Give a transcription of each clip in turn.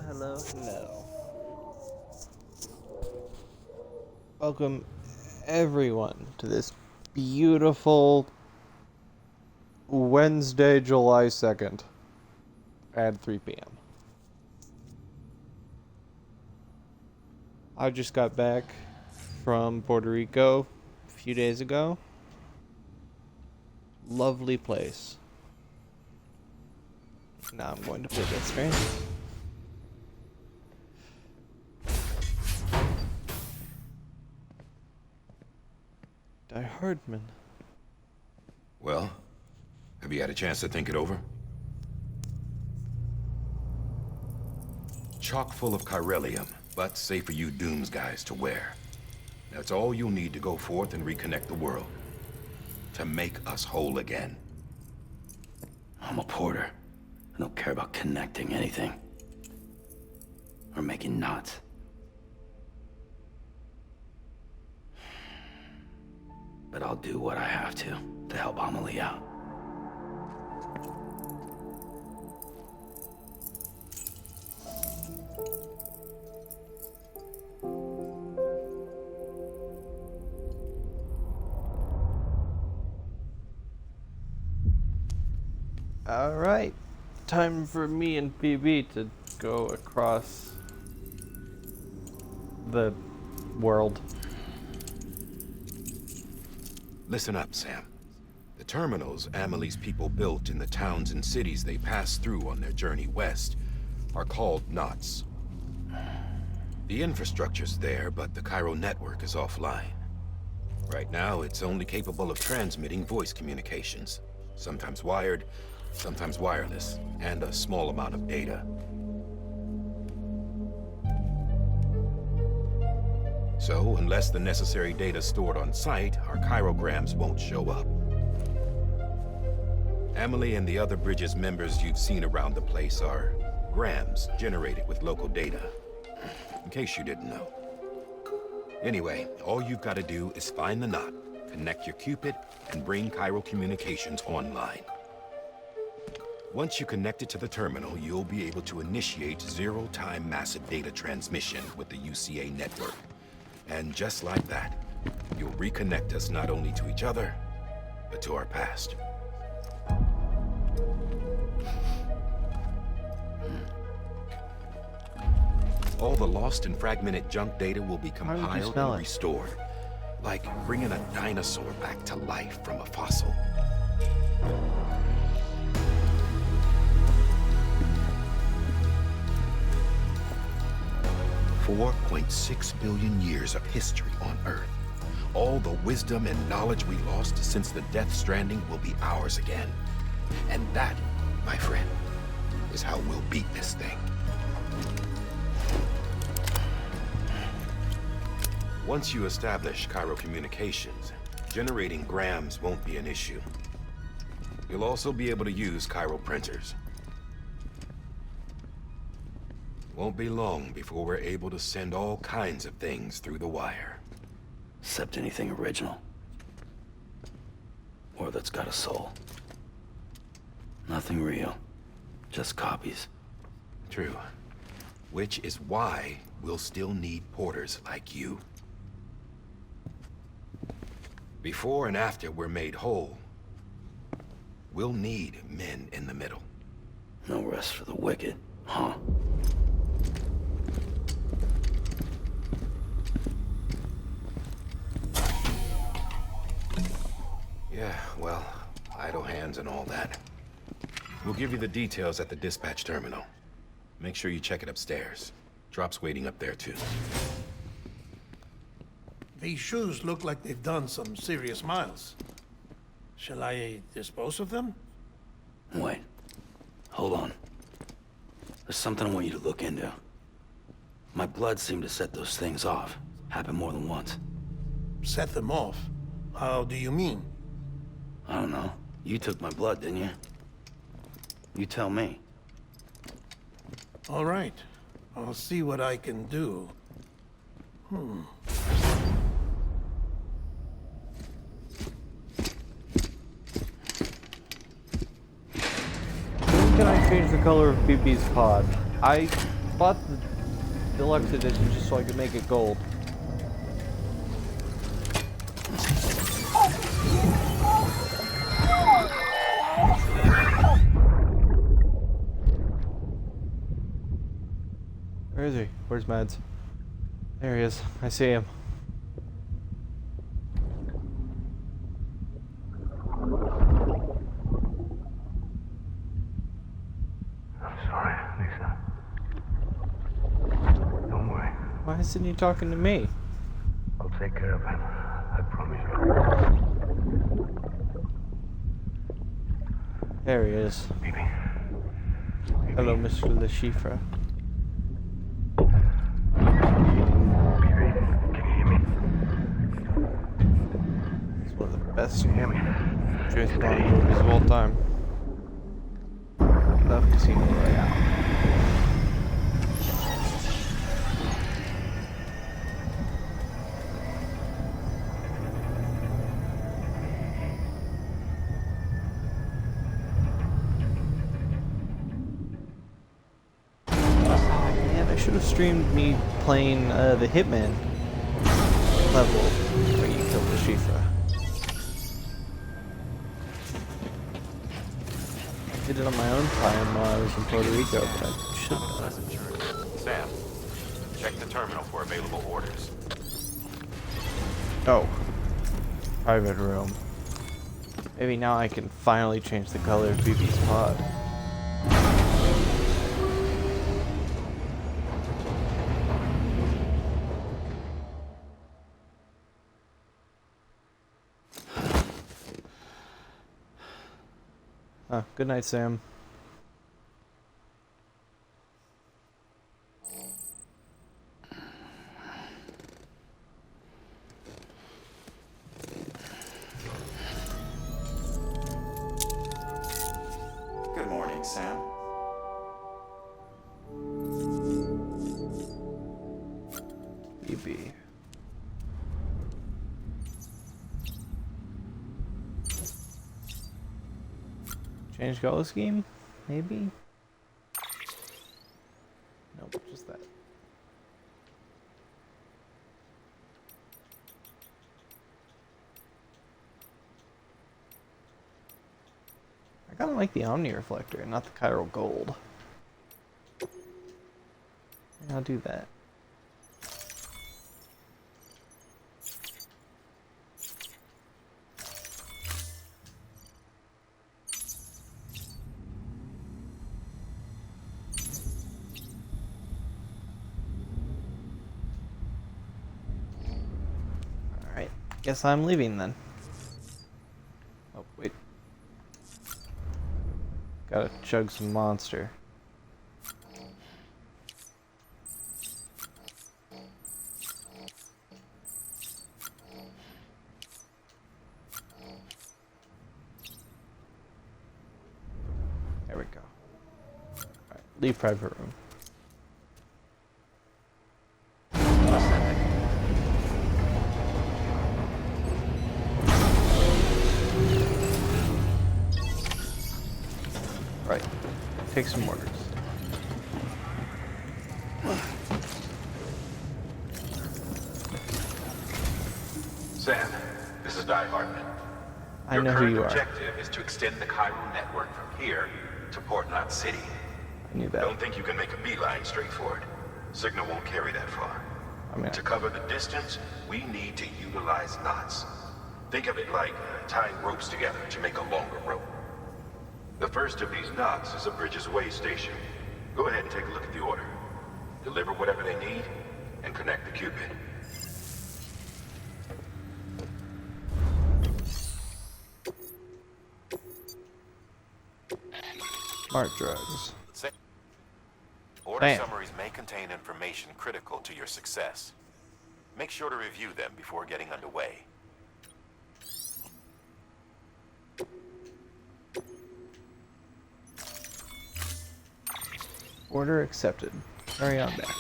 hello. Welcome, everyone, to this beautiful Wednesday, July 2nd at 3 p.m. I just got back from Puerto Rico a few days ago. Lovely place. Now I'm going to play Death Stranding. Die Hardman. Well, have you had a chance to think it over? Chock full of chiralium, but safe for you Dooms guys to wear. That's all you'll need to go forth and reconnect the world. To make us whole again. I'm a porter. I don't care about connecting anything. Or making knots. But I'll do what I have to help Amelie out. Alright, time for me and BB to go across the world. Listen up, Sam. The terminals Amelie's people built in the towns and cities they passed through on their journey west are called knots. The infrastructure's there, but the Cairo network is offline. Right now, it's only capable of transmitting voice communications, sometimes wired, sometimes wireless, and a small amount of data. So, unless the necessary data stored on site, our chirograms won't show up. Amelie and the other Bridges members you've seen around the place are grams generated with local data, in case you didn't know. Anyway, all you've got to do is find the knot, connect your Cupid, and bring Cairo communications online. Once you connect it to the terminal, you'll be able to initiate zero-time massive data transmission with the UCA network. And just like that, you'll reconnect us not only to each other, but to our past. All the lost and fragmented junk data will be compiled and restored, like bringing a dinosaur back to life from a fossil. 4.6 billion years of history on Earth. All the wisdom and knowledge we lost since the Death Stranding will be ours again. And that, my friend, is how we'll beat this thing. Once you establish Cairo communications, generating grams won't be an issue. You'll also be able to use Cairo printers. Won't be long before we're able to send all kinds of things through the wire. Except anything original. Or that's got a soul. Nothing real. Just copies. True. Which is why we'll still need porters like you. Before and after we're made whole, we'll need men in the middle. No rest for the wicked, huh? Yeah, well, idle hands and all that. We'll give you the details at the dispatch terminal. Make sure you check it upstairs. Drop's waiting up there, too. These shoes look like they've done some serious miles. Shall I dispose of them? Wait. Hold on. There's something I want you to look into. My blood seemed to set those things off. Happened more than once. Set them off? How do you mean? I don't know. You took my blood, didn't you? You tell me. All right. I'll see what I can do. When can I change the color of BB's pod? I bought the deluxe edition just so I could make it gold. Where is he? Where's Mads? There he is. I see him. Why isn't he talking to me? I'll take care of him. I promise you. There he is. Baby. Hello, Mr. LeChiffre. Baby, can you hear me? It's one of the best Can you hear me? James Bond movies of all time. Love Casino Royale. Man, I should have streamed me playing the Hitman level where you killed the Shifra. I did it on my own time while I was in Puerto Rico, but I should have. Sam, check the terminal for available orders. Oh. Private room. Maybe now I can finally change the color of BB's pod. Oh, good night, Sam. Good morning, Sam. BB. Change color scheme? Maybe? Nope, just that. I kinda like the Omni Reflector, not the Chiral Gold. Yeah, I'll do that. Alright, guess I'm leaving then. Oh, wait. Gotta chug some monster. There we go. Alright, leave private room. Right. Take some orders. Sam, this is Di Hartman. I know who you Your are. current objective is to extend the chiral network from here to Port Knot City. I knew that. Don't think you can make a beeline straight for it. Signal won't carry that far. I mean, To cover the distance, we need to utilize knots. Think of it like tying ropes together to make a longer rope. The first of these knots is a Bridges Way station. Go ahead and take a look at the order. Deliver whatever they need, and connect the Cupid. smart drugs. Order Damn. summaries may contain information critical to your success. Make sure to review them before getting underway. Order accepted. Carry on back.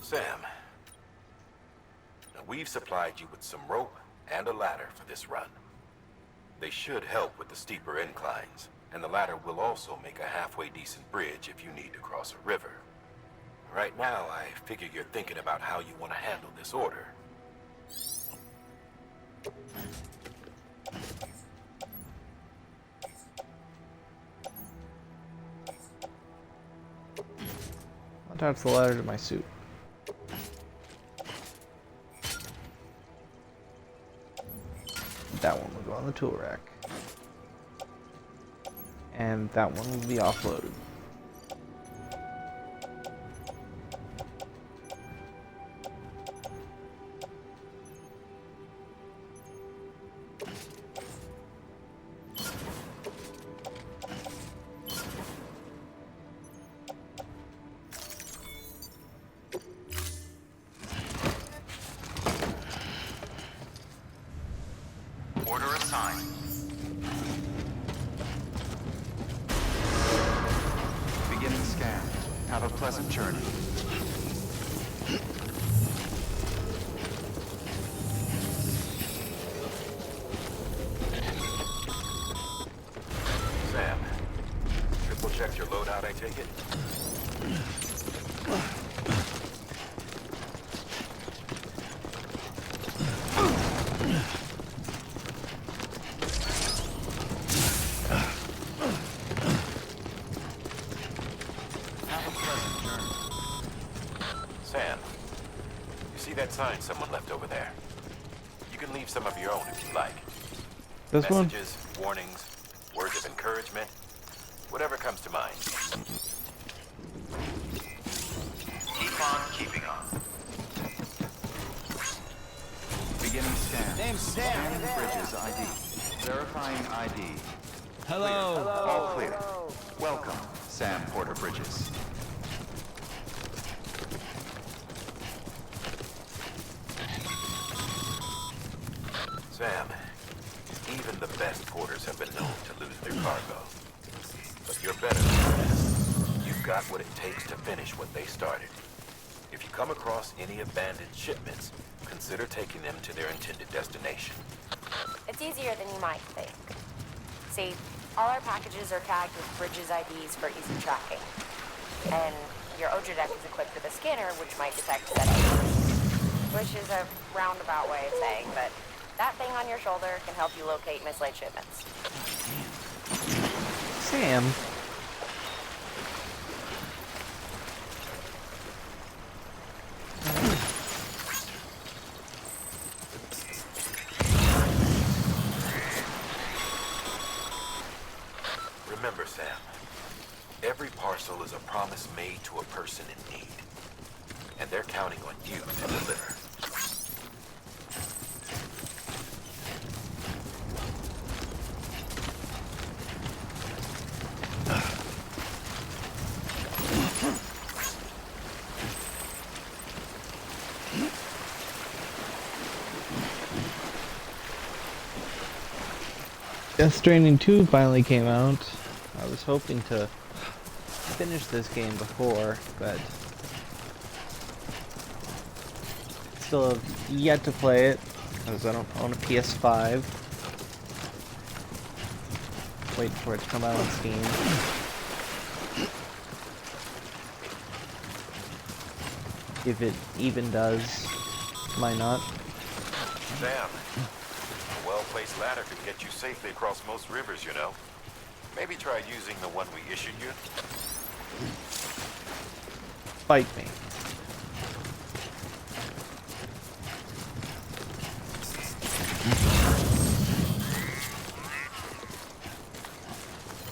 Sam, we've supplied you with some rope and a ladder for this run. They should help with the steeper inclines, and the ladder will also make a halfway decent bridge if you need to cross a river. Right now, I figure you're thinking about how you want to handle this order. Attach the ladder to my suit. That one will go on the tool rack. And that one will be offloaded. Order assigned. Beginning scan. Have a pleasant journey. Sam, triple checked your loadout, I take it? Have a pleasant journey. Sam, you see that sign someone left over there? You can leave some of your own if you like. This one? Messages, warnings, words of encouragement, whatever comes to mind. Keep on keeping on. Beginning scan. Name Scanning Bridges ID. Verifying ID. Hello. Clear. All clear. Welcome, Sam Porter Bridges. Sam, even the best porters have been known to lose their cargo. But you're better than that. You've got what it takes to finish what they started. If you come across any abandoned shipments, consider taking them to their intended destination. It's easier than you might think. See, all our packages are tagged with Bridges IDs for easy tracking. And your Odra deck is equipped with a scanner which might detect set IDs. Which is a roundabout way of saying that that thing on your shoulder can help you locate mislaid shipments. Sam. Remember, Sam, every parcel is a promise made to a person in need. And they're counting on you to deliver. Death Stranding 2 finally came out. I was hoping to finish this game before, but still have yet to play it, because I don't own a PS5. Waiting for it to come out on Steam. If it even does, might not. Sam, a well-placed ladder could get you safely across most rivers, you know. Maybe try using the one we issued you. Fight me.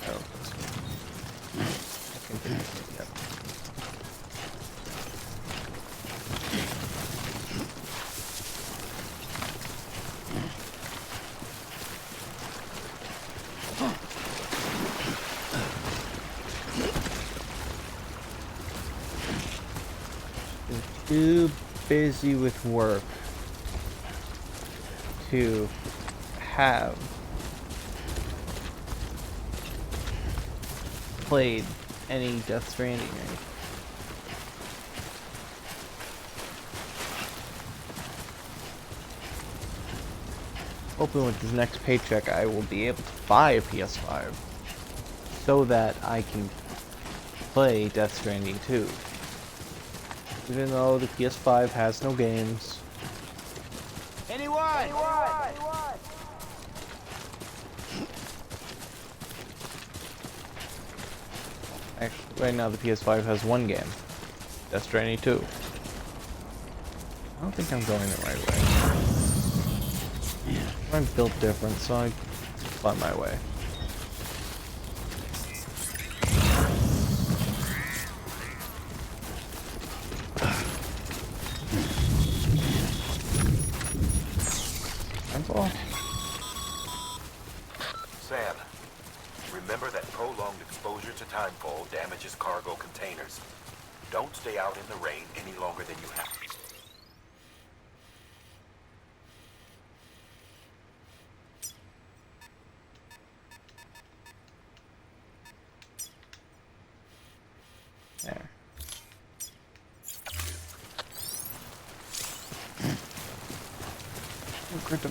Oh. I can do this, yep. Too busy with work to have played any Death Stranding. Right? Hoping with this next paycheck I will be able to buy a PS5 so that I can play Death Stranding 2. Even though the PS5 has no games. Anyone? Actually, right now the PS5 has one game. That's Stranding 2. I don't think I'm going the right way. I'm built different, so I find my way. Temple? Sam, remember that prolonged exposure to timefall damages cargo containers. Don't stay out in the rain any longer than you have to. There. Oh, crypto.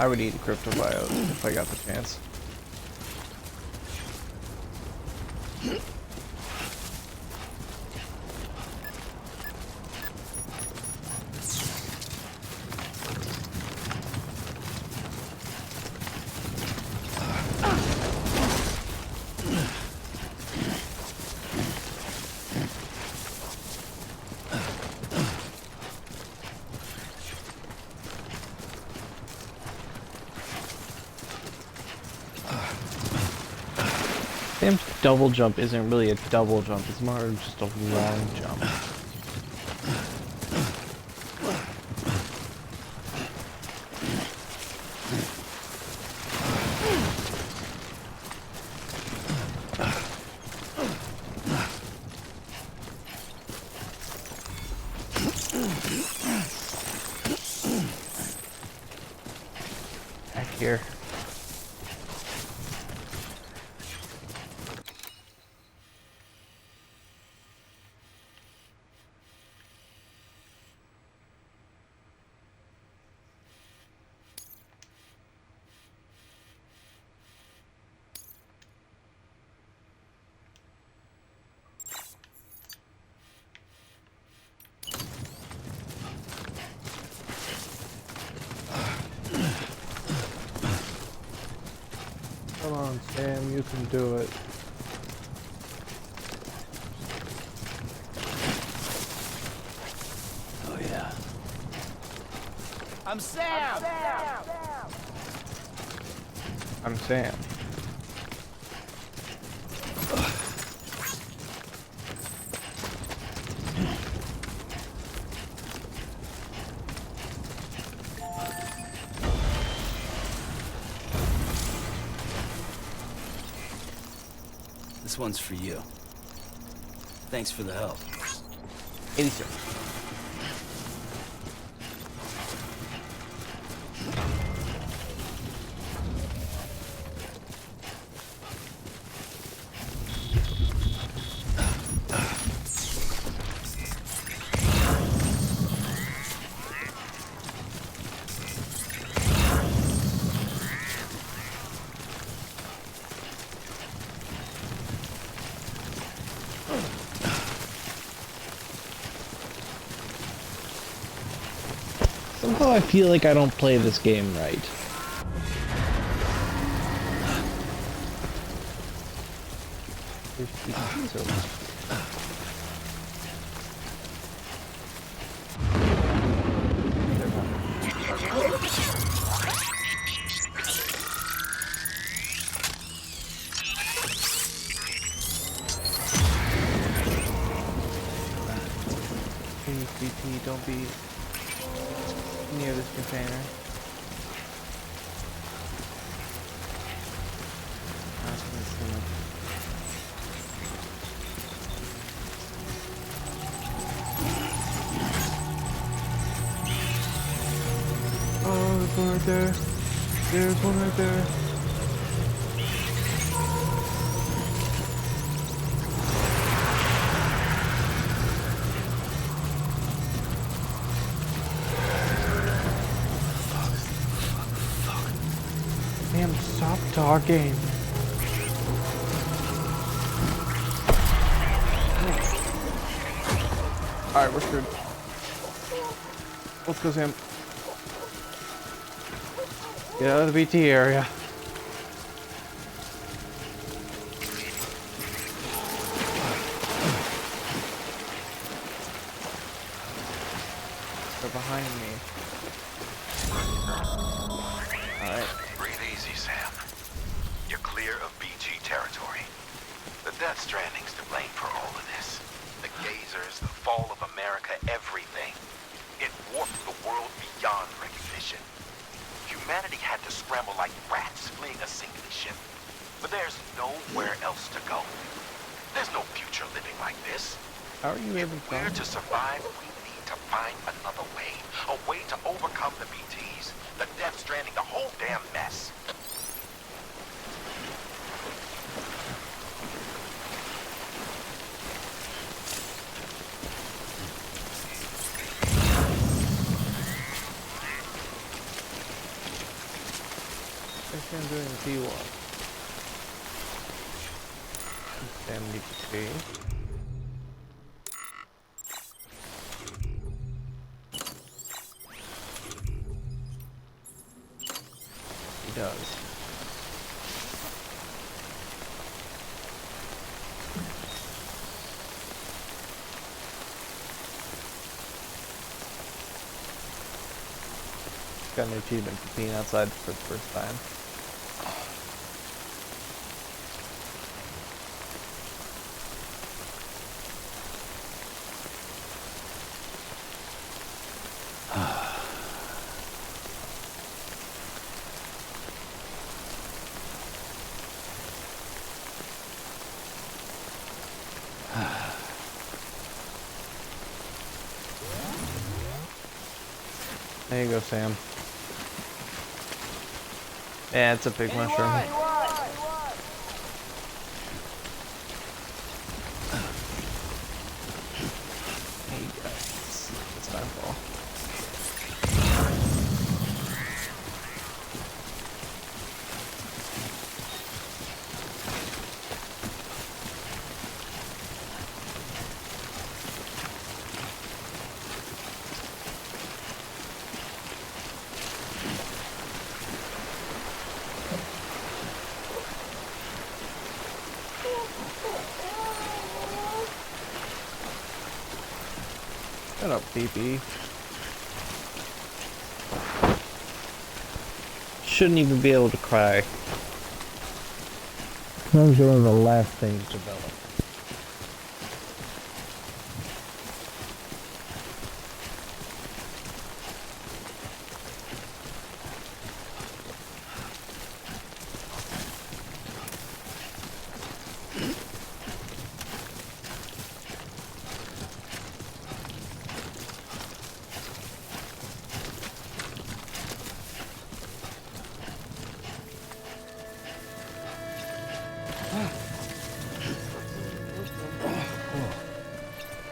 I would eat a cryptobiote if I got the chance. Sam's double jump isn't really a double jump, it's more just a long jump. Back here. Come on, Sam, you can do it. Oh yeah. I'm Sam! I'm Sam. This one's for you. Thanks for the help. 86. Somehow I feel like I don't play this game right. Please, BP, don't be near this container. Oh, there's one right there. There's one right there. Sam, stop talking. Alright, we're screwed. Let's go, Sam. Get out of the BT area. They're behind me. Alright. Breathe easy, Sam. You're clear of BG territory. The Death Stranding's to blame for all of this. The gazers, the fall of America, everything. It warped the world beyond recognition. Humanity had to scramble like rats fleeing a sinking ship. But there's nowhere else to go. There's no future living like this. How are you able to We're to survive, we need to find another way. A way to overcome the BTs, the Death Stranding, the whole damn mess. I'm doing T1. Sam needs to be. He does. Got an achievement for being outside for the first time. There you go, Sam. Yeah, it's a big mushroom. Hey guys, it's my fault. Shut up, BB. Shouldn't even be able to cry. Those are one of the last things developed.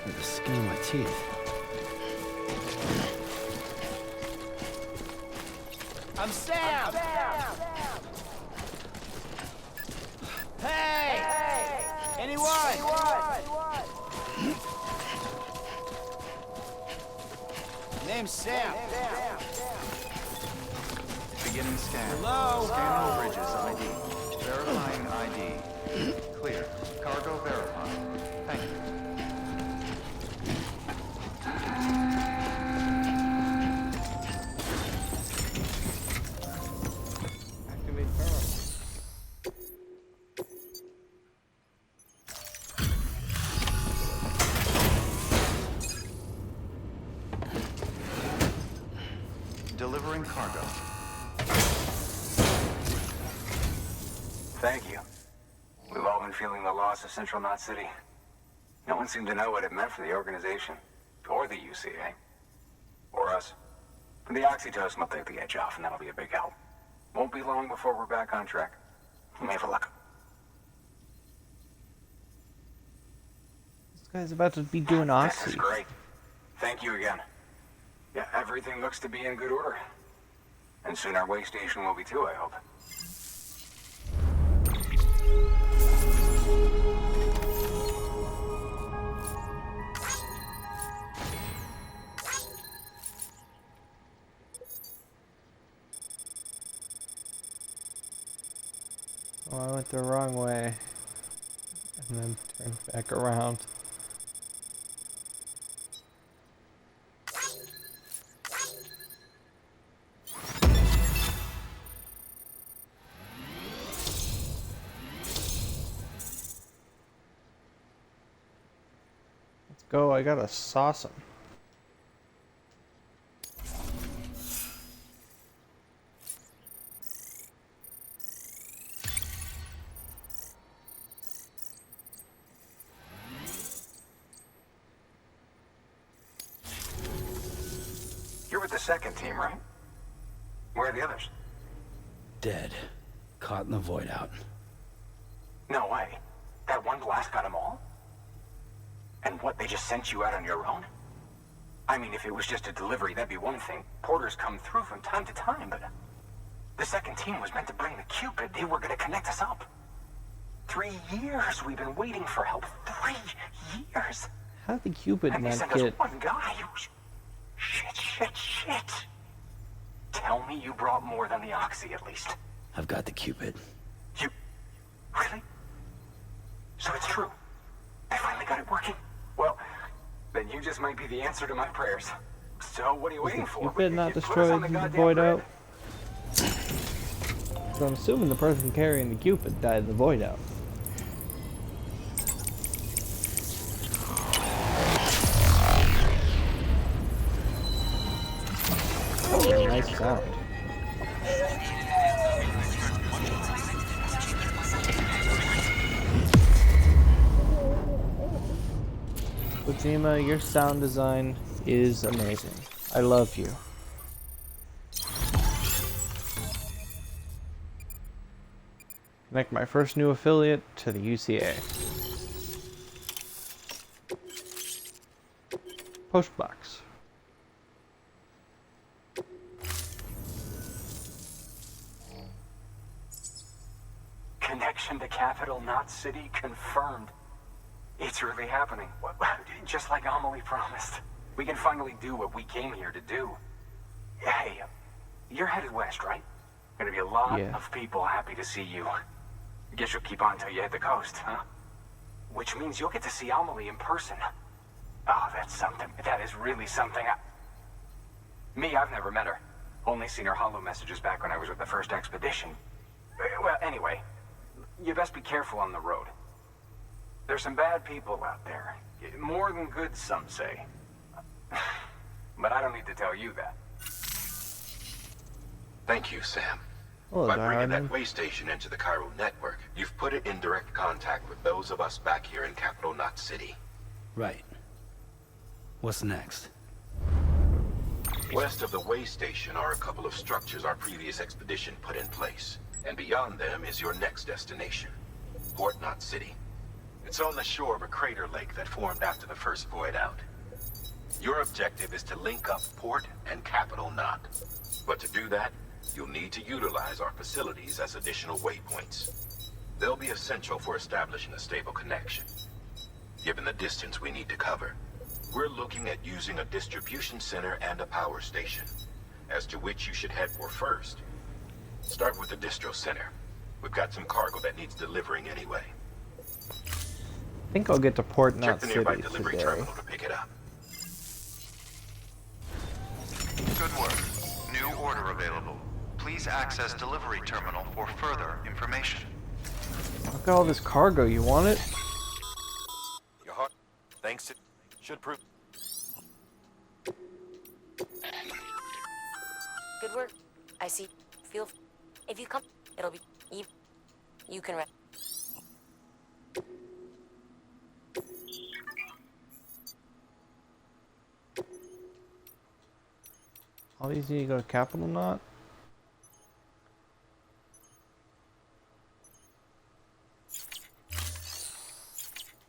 The skin of my teeth. I'm Sam! Hey! Anyone? Name's Sam. Beginning scan. Hello? Scanning Bridges ID. Verifying ID. Clear. Cargo verified. Thank you. Activate power. Delivering cargo. Thank you. We've all been feeling the loss of Central Knot City. No one seemed to know what it meant for the organization. Or the UCA. Or us. The oxytocin will take the edge off, and that'll be a big help. Won't be long before we're back on track. We may have a luck. This guy's about to be doing This is oxy. great. Thank you again. Yeah, everything looks to be in good order. And soon our way station will be too, I hope. Oh, I went the wrong way. And then turned back around. Let's go, I gotta sauce him. You're with the second team, right? Where are the others? Dead. Caught in the void out. No way. That one blast got them all? And what, they just sent you out on your own? I mean, if it was just a delivery, that'd be one thing. Porters come through from time to time, but... The second team was meant to bring the Cupid. They were gonna connect us up. 3 years we've been waiting for help. 3 years! How did the Cupid And they not sent get... us one guy who's... Shit. Tell me you brought more than the Oxy, at least. I've got the Cupid. You... Really? So it's true. They finally got it working. Well, then you just might be the answer to my prayers. So what are you waiting for? Cupid not You put us destroyed on the the goddamn void grid. out? So I'm assuming the person carrying the Cupid died in the void out. Oh, nice sound. Kojima, your sound design is amazing. I love you. Connect my first new affiliate to the UCA. Postbox. Connection to capital, not city, confirmed. It's really happening. Just like Amelie promised. We can finally do what we came here to do. Hey, you're headed west, right? Gonna be a lot of people happy to see you. Guess you'll keep on till you hit the coast, huh? Which means you'll get to see Amelie in person. Oh, that's something. That is really something. Me, I've never met her. Only seen her holo messages back when I was with the first expedition. Well, anyway, you best be careful on the road. There's some bad people out there. More than good, some say. But I don't need to tell you that. Thank you, Sam. Hello, By bringing darling. that way station into the Cairo network, you've put it in direct contact with those of us back here in Capital Knot City. Right. What's next? West of the way station are a couple of structures our previous expedition put in place. And beyond them is your next destination, Port Knot City. It's on the shore of a crater lake that formed after the first void out. Your objective is to link up Port and Capital Knot. But to do that, you'll need to utilize our facilities as additional waypoints. They'll be essential for establishing a stable connection. Given the distance we need to cover, we're looking at using a distribution center and a power station, as to which you should head for first. Start with the distro center. We've got some cargo that needs delivering anyway. I think I'll get to Port Check Knot the City nearby delivery today. terminal to pick it up. Good work. New order available. Please access delivery terminal for further information. Look at all this cargo, you want it? Your heart, thanks to... should prove... Good work. I see. Feel. If you come, it'll be. You can. All these need to go to Capital Knot? I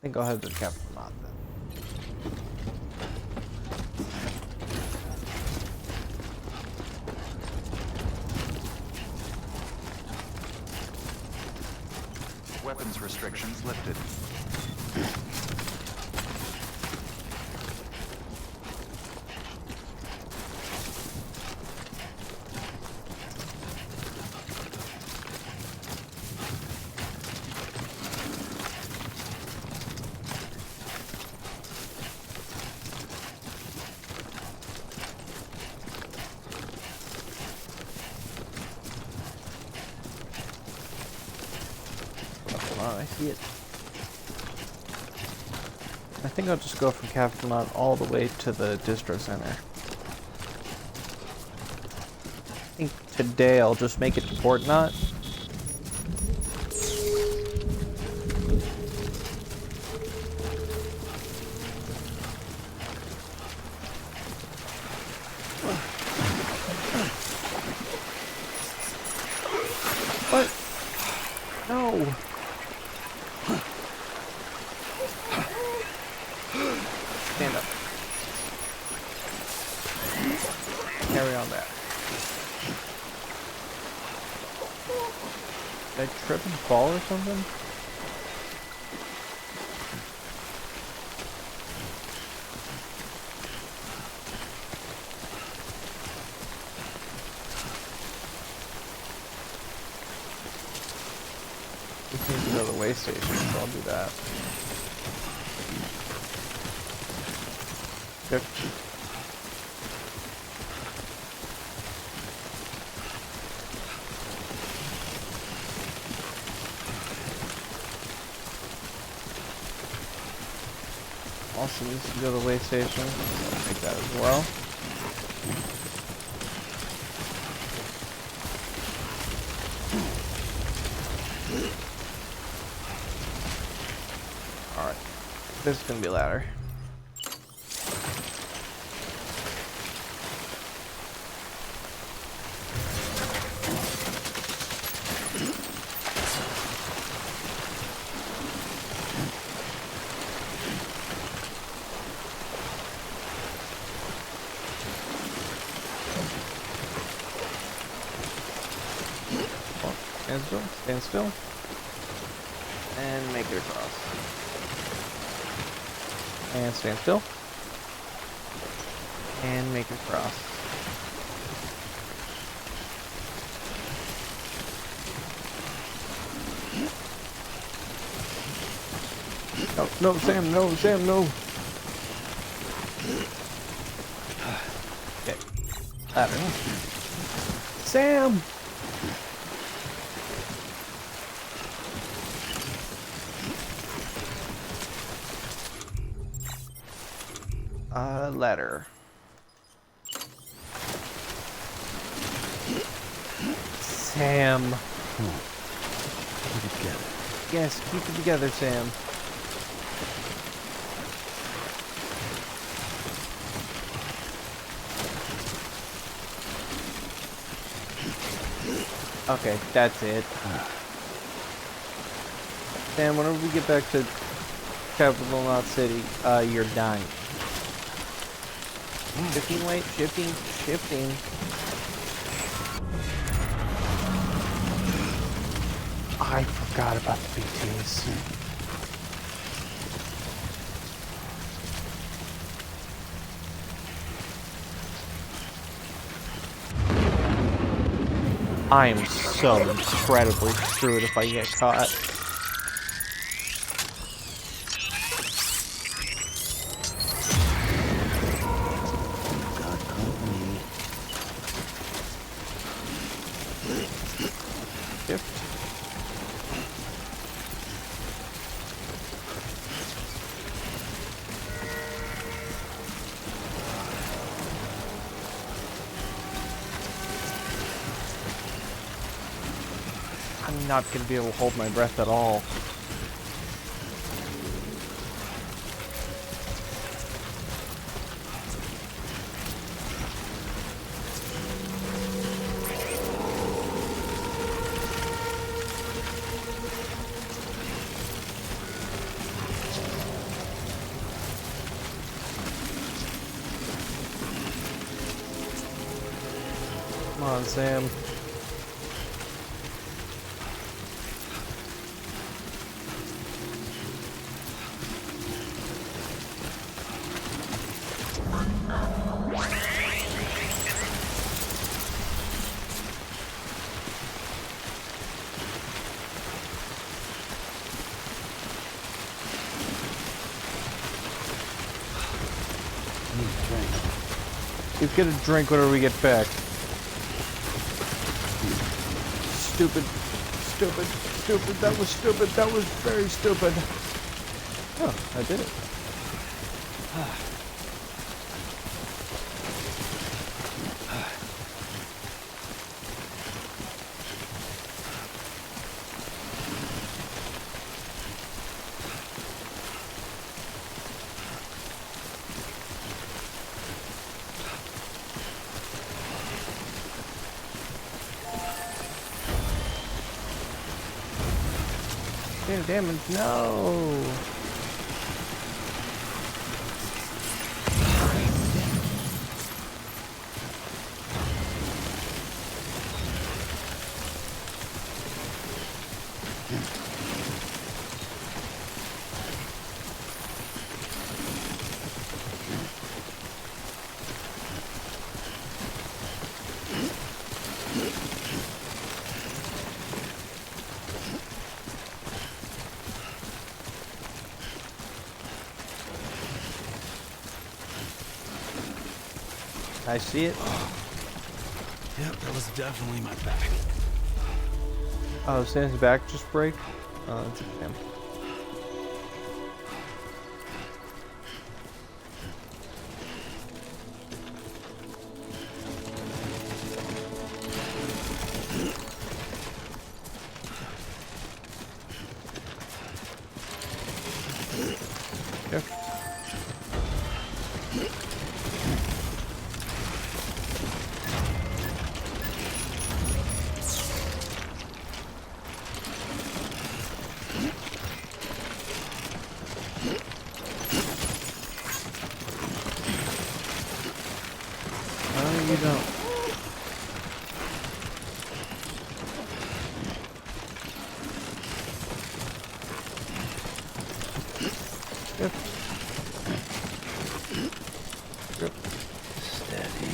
think I'll head to Capital Knot then. Weapons restrictions lifted. Oh, I see it. I think I'll just go from Capital Knot all the way to the distro center. I think today I'll just make it to Port Knot. What? No. Stand up. Carry on back. Did I trip and fall or something? We need to go to the way station, so I'll do that. Good. Also needs to go to the way station, so I'll take that as well. Alright, this is gonna be a ladder. Stand still, stand still, and make it across. And stand still, and make it across. No, no, Sam, no, Sam, no. Okay, ladder. Sam! Ladder. Sam. Keep it together. Yes, keep it together, Sam. Okay, that's it. Sam, whenever we get back to Capital Knot City, you're dying. Shifting, wait, shifting, shifting. I forgot about the BTs. I am so incredibly screwed if I get caught. I'm not going to be able to hold my breath at all. Come on, Sam. Let's get a drink whenever we get back. Stupid stupid. Stupid. That was stupid. That was very stupid. Oh, I did it. Damage, no! I see it. Yep, that was definitely my back. Oh, Sam's back just break? Oh, that's a shame. Yep. You don't. Yep. Yep. Steady.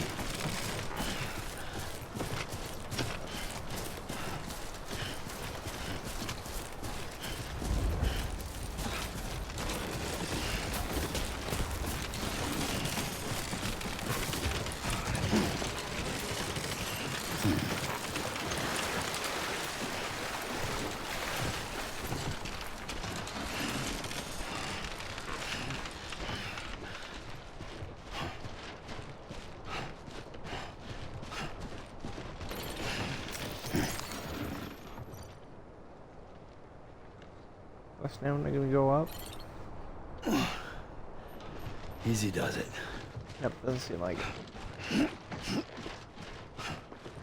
That's now gonna go up. Easy does it. Yep, doesn't seem like it.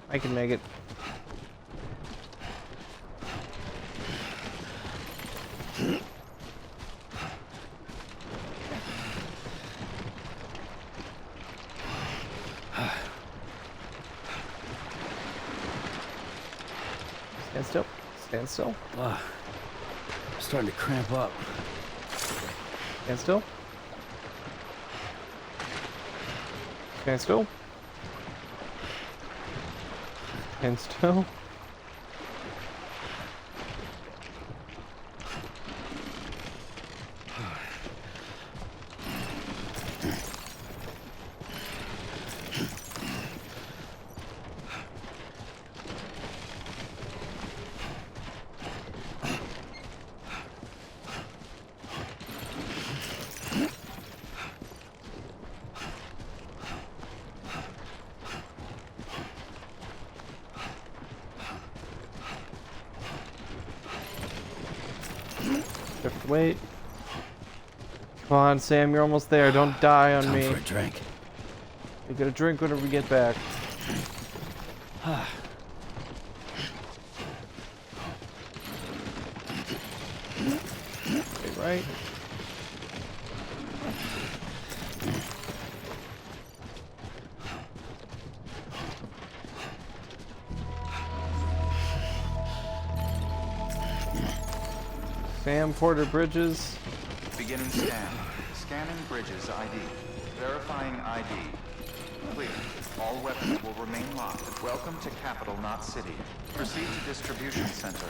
I can make it. Stand still. Stand still. I'm starting to cramp up. Stand still. Stand still. Stand still. Have to wait. Come on, Sam, you're almost there. Don't die on Time me. for a drink. You get a drink whenever we get back. Okay, right. Sam Porter Bridges. Beginning scan. Scanning Bridges ID. Verifying ID. Clear. All weapons will remain locked. Welcome to Capital, not City. Proceed to distribution center.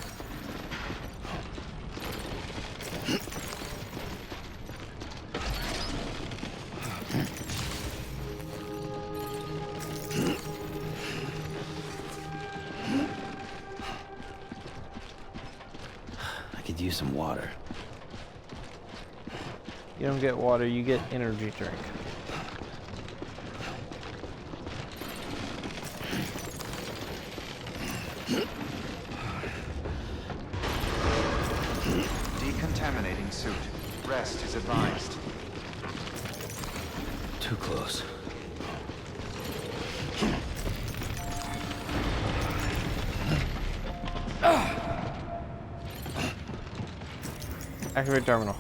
could use some water. You don't get water, you get energy drink. Decontaminating suit. Rest is advised. Too close. Activate terminal.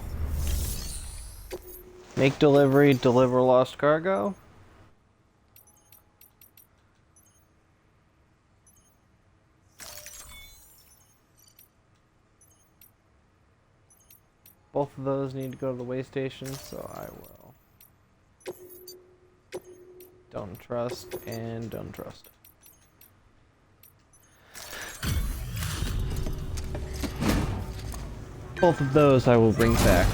Make delivery, deliver lost cargo. Both of those need to go to the way station, so I will. Don't trust and don't trust. Both of those I will bring back.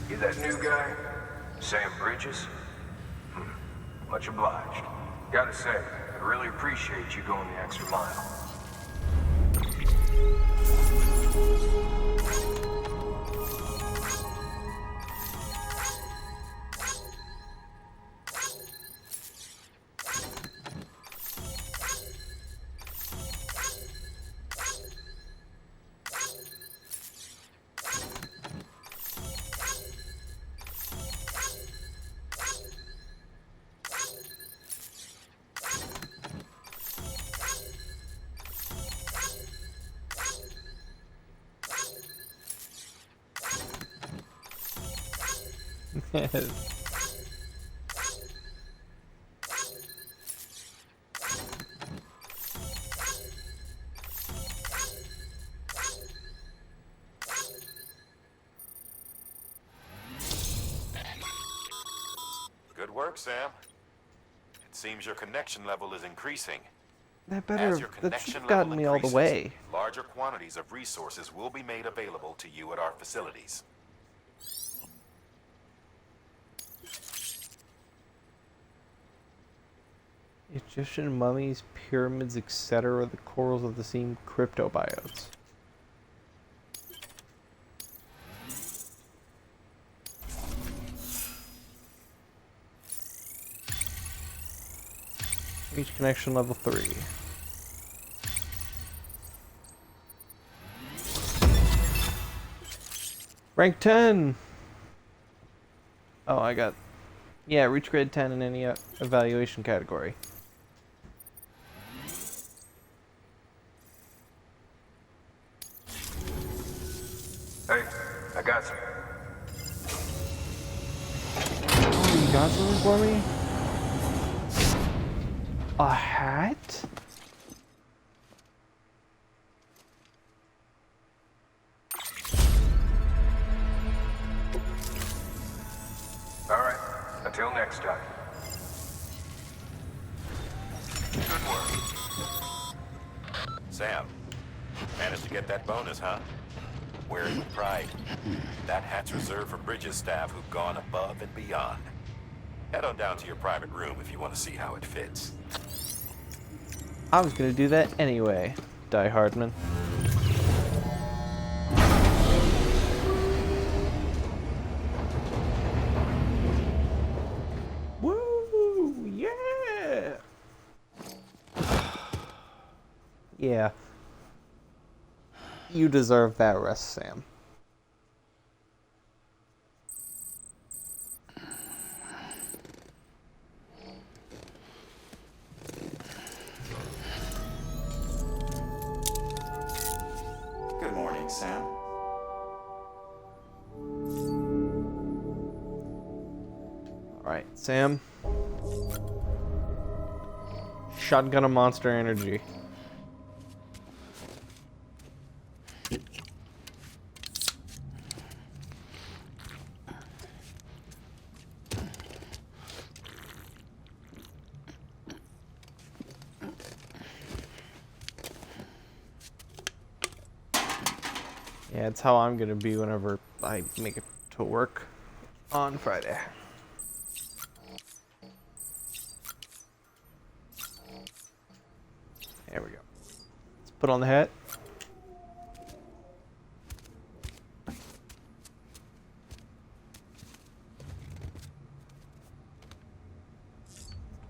You that new guy? Sam Bridges? Much obliged. Gotta say, I really appreciate you going the extra mile. Good work, Sam. It seems your connection level is increasing. That As better. your That connection should have level gotten me all the increases, way. larger quantities of resources will be made available to you at our facilities. Egyptian mummies, pyramids, etc. The corals of the sea, cryptobiotes. Reach connection level 3. Rank 10! Oh, I got... Yeah, reach grade 10 in any evaluation category. Hey, I got some. Oh, you got something for me? A hat? All right, until next time. Good work. Sam, managed to get that bonus, huh? Wear it with pride. That hat's reserved for Bridges staff who've gone above and beyond. Head on down to your private room if you want to see how it fits. I was gonna do that anyway, Die Hardman. Woo! Yeah! Yeah. You deserve that rest, Sam. Good morning, Sam. Alright, Sam. Shotgun of monster energy. Yeah, it's how I'm gonna be whenever I make it to work on Friday. There we go. Let's put on the hat.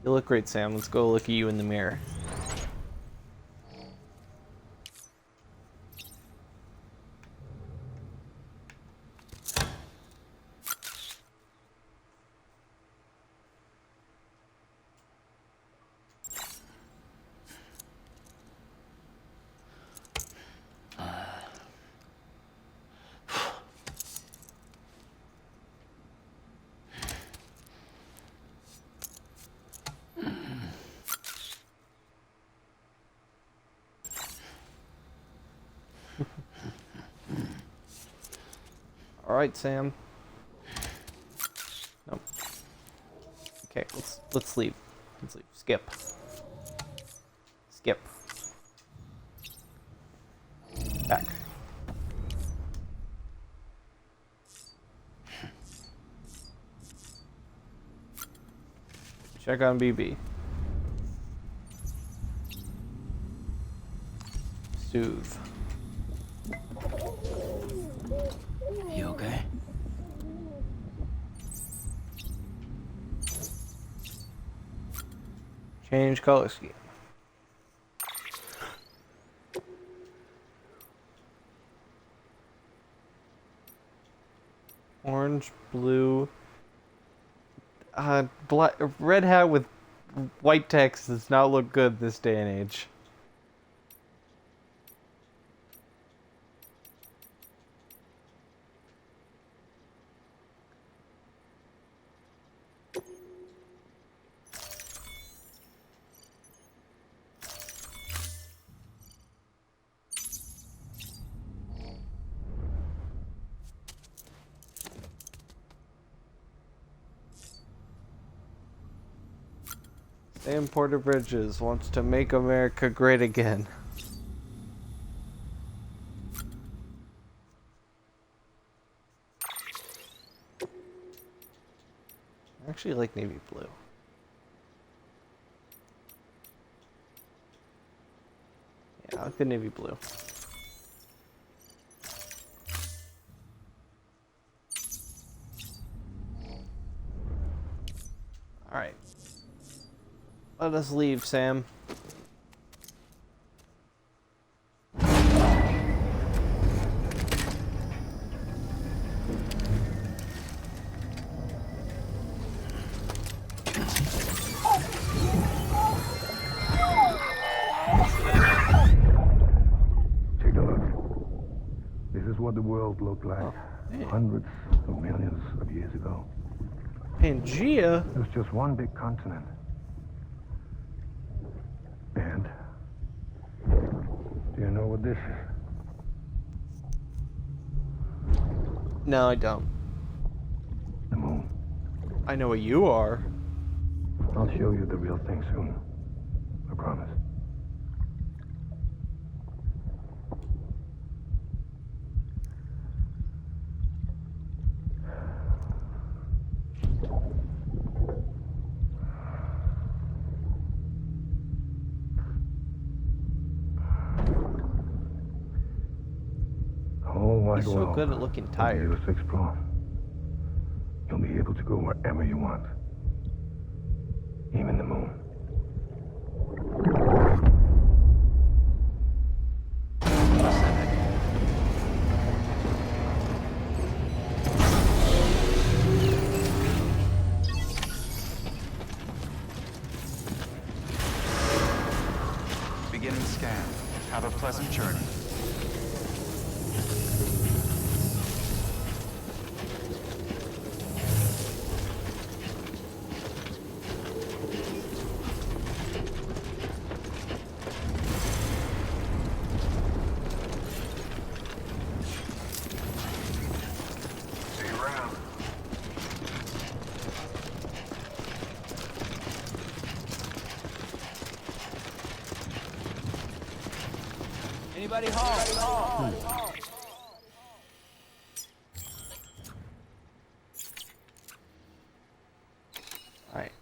You look great, Sam. Let's go look at you in the mirror. All right, Sam. Nope. Okay, let's leave. Let's leave. Skip. Skip. Back. Check on BB. Soothe. You okay? Change color scheme. Orange, blue, black, red hat with white text does not look good this day and age. Sam Porter Bridges wants to make America great again. I actually like navy blue. Yeah, I like the navy blue. Alright. Let us leave, Sam. Take a look. This is what the world looked like hundreds of millions of years ago. Pangea? It was just one big continent. And do you know what this is? No, I don't. The moon. I know what you are. I'll show you the real thing soon. I promise. He's so good at looking tired. Yours to explore. You'll be able to go wherever you want. Even the moon. Beginning scan. Have a pleasant journey. See you around. Anybody home? Alright.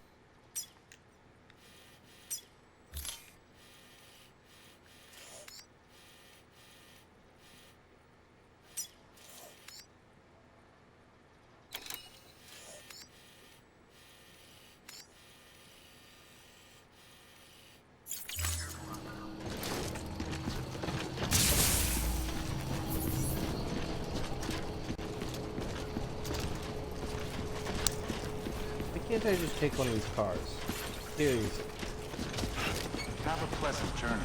can't I just take one of these cars? Seriously. Have a pleasant journey.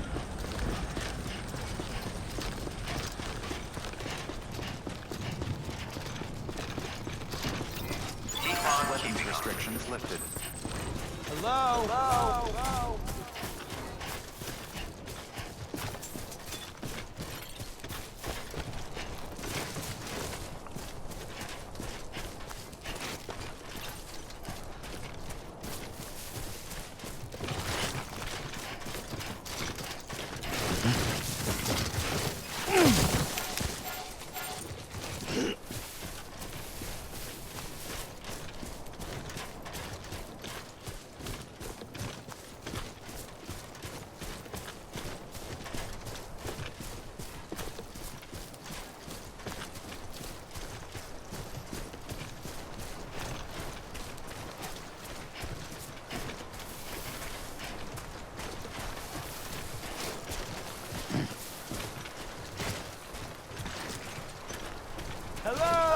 Weapons restrictions lifted. Hello? Hello? Hello?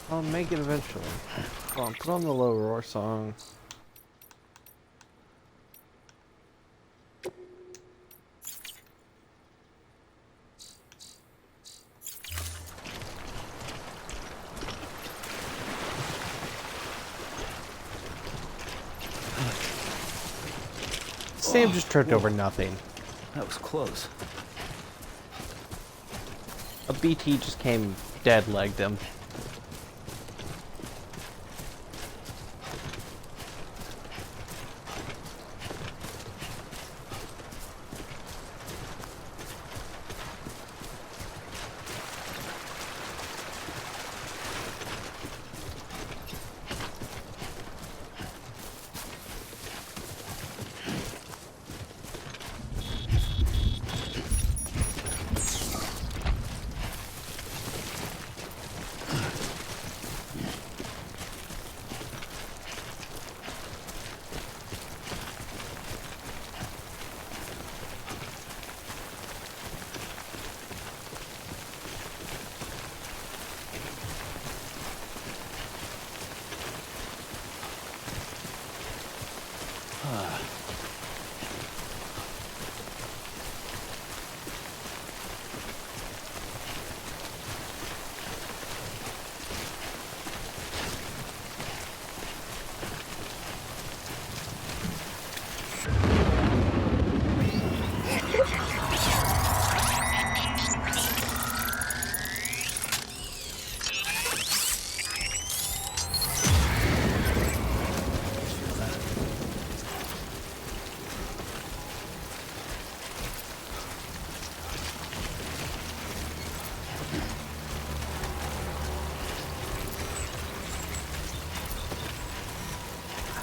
I'll make it eventually. Come on, put on the low roar song. Sam just tripped over nothing. That was close. A BT just came dead-legged him.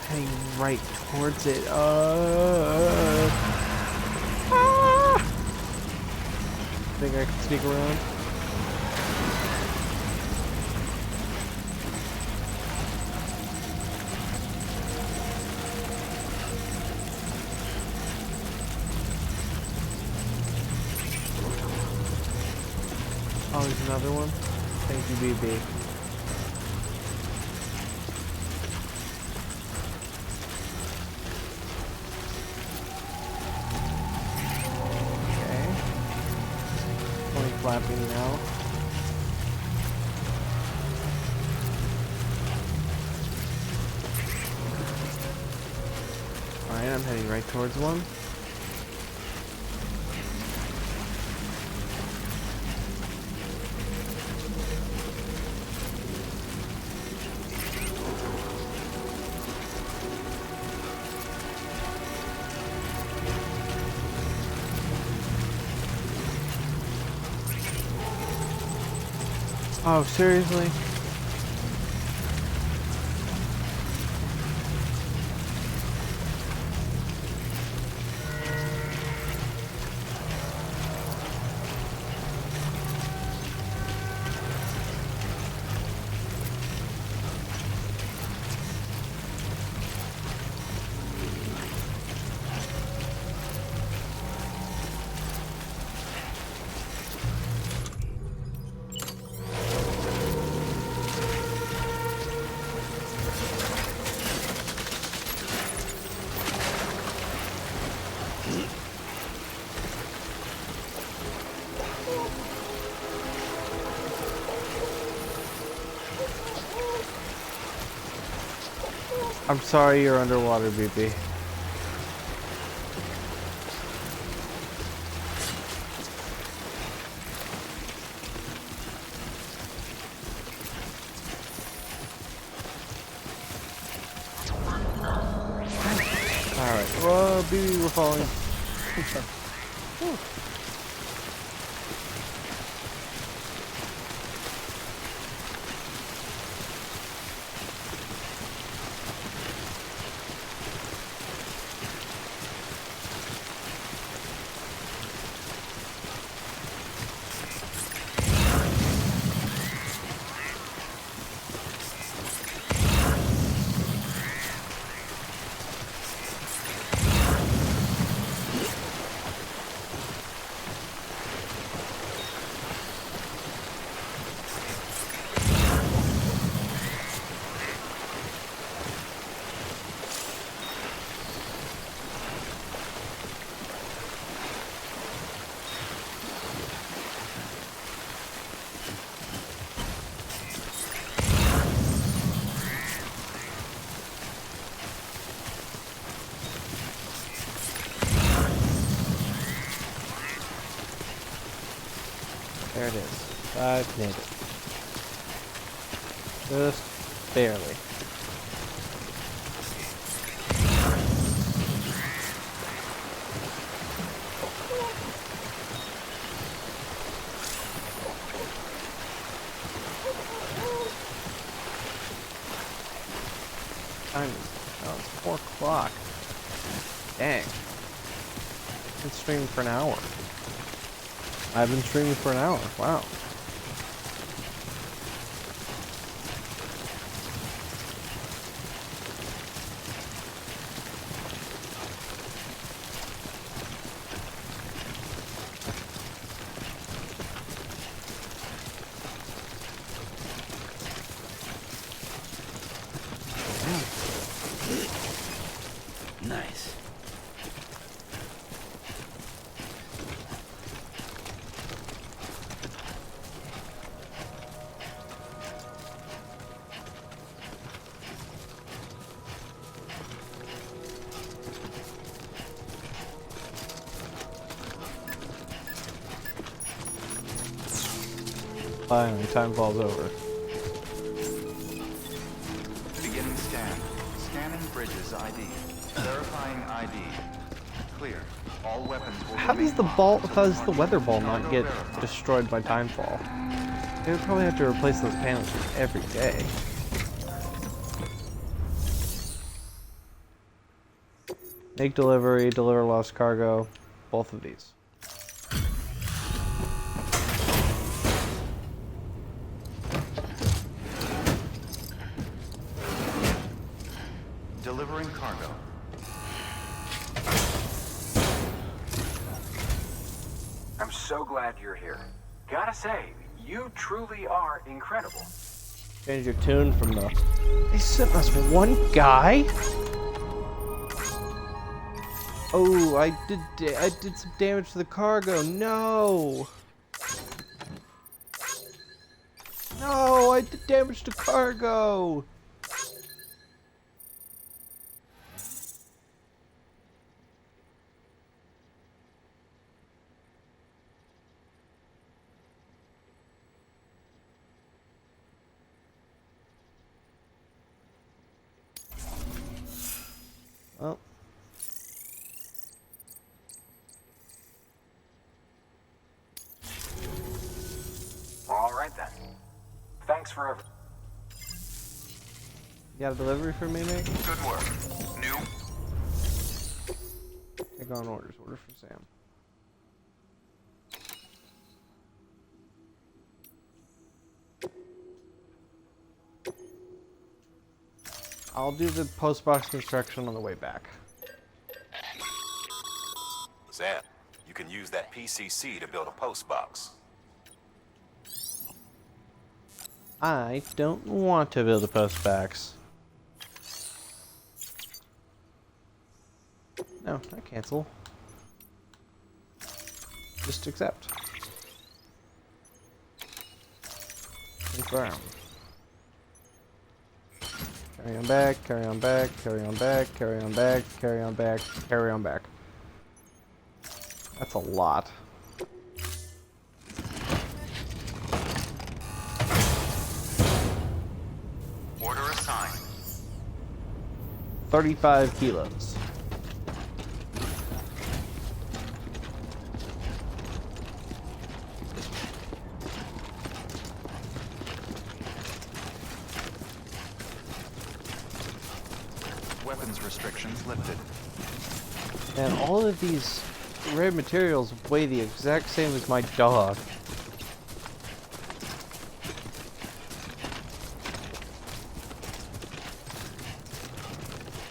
Heading right towards it. Think I can sneak around? Oh, there's another one? Thank you, BB. Flapping now. Alright, I'm heading right towards one. Oh, seriously? I'm sorry you're underwater, BB. Alright, whoa, BB, we're falling. There it is. I've made it. Just barely. Time is, oh, it's 4 o'clock. Dang. I've been streaming for an hour. I've been streaming for an hour. Wow. Nice. Finally, time falls over. Beginning scan. Scanning Bridges ID. Verifying ID. Clear. All weapons will How does the ball, how does the weather ball not get destroyed by timefall? They would probably have to replace those panels every day. Make delivery, deliver lost cargo, both of these. Delivering cargo. I'm so glad you're here. Gotta say, you truly are incredible. Change your tune from the... They sent us one guy? Oh, I did some damage to the cargo. No! No, I did damage to cargo! Well. All right then. Thanks for everything. You got a delivery for me, mate? Good work. New. Take on orders. Order for Sam. I'll do the post box construction on the way back. Sam, you can use that PCC to build a post box. I don't want to build a post box. No, not cancel. Just accept. Confirm. Carry on back, carry on back, carry on back, carry on back, carry on back, carry on back. That's a lot. Order assigned. 35 kilos. Weapons restrictions lifted. And all of these rare materials weigh the exact same as my dog.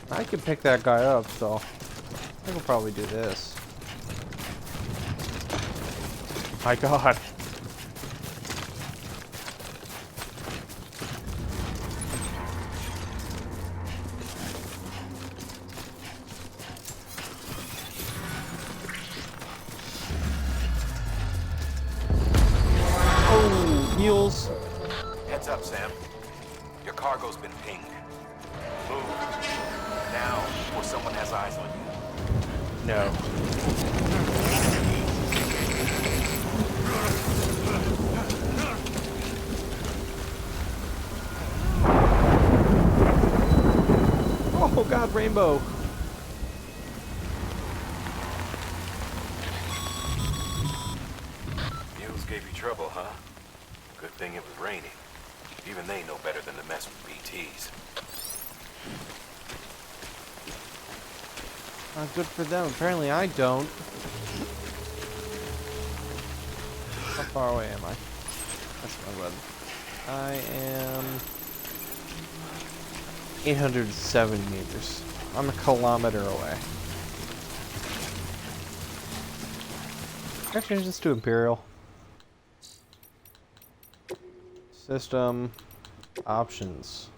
I could pick that guy up, so I could probably do this. My God. Oh, mules. Heads up, Sam. Your cargo's been pinged. Move. Now, before someone has eyes on you. No. Oh God, rainbow. Mules gave you trouble, huh? Good thing it was raining. Even they know better than to mess with BTs. Not good for them. Apparently I don't. How far away am I? That's my web. I am 807 meters. I'm a kilometer away. Can I change this to Imperial? System options.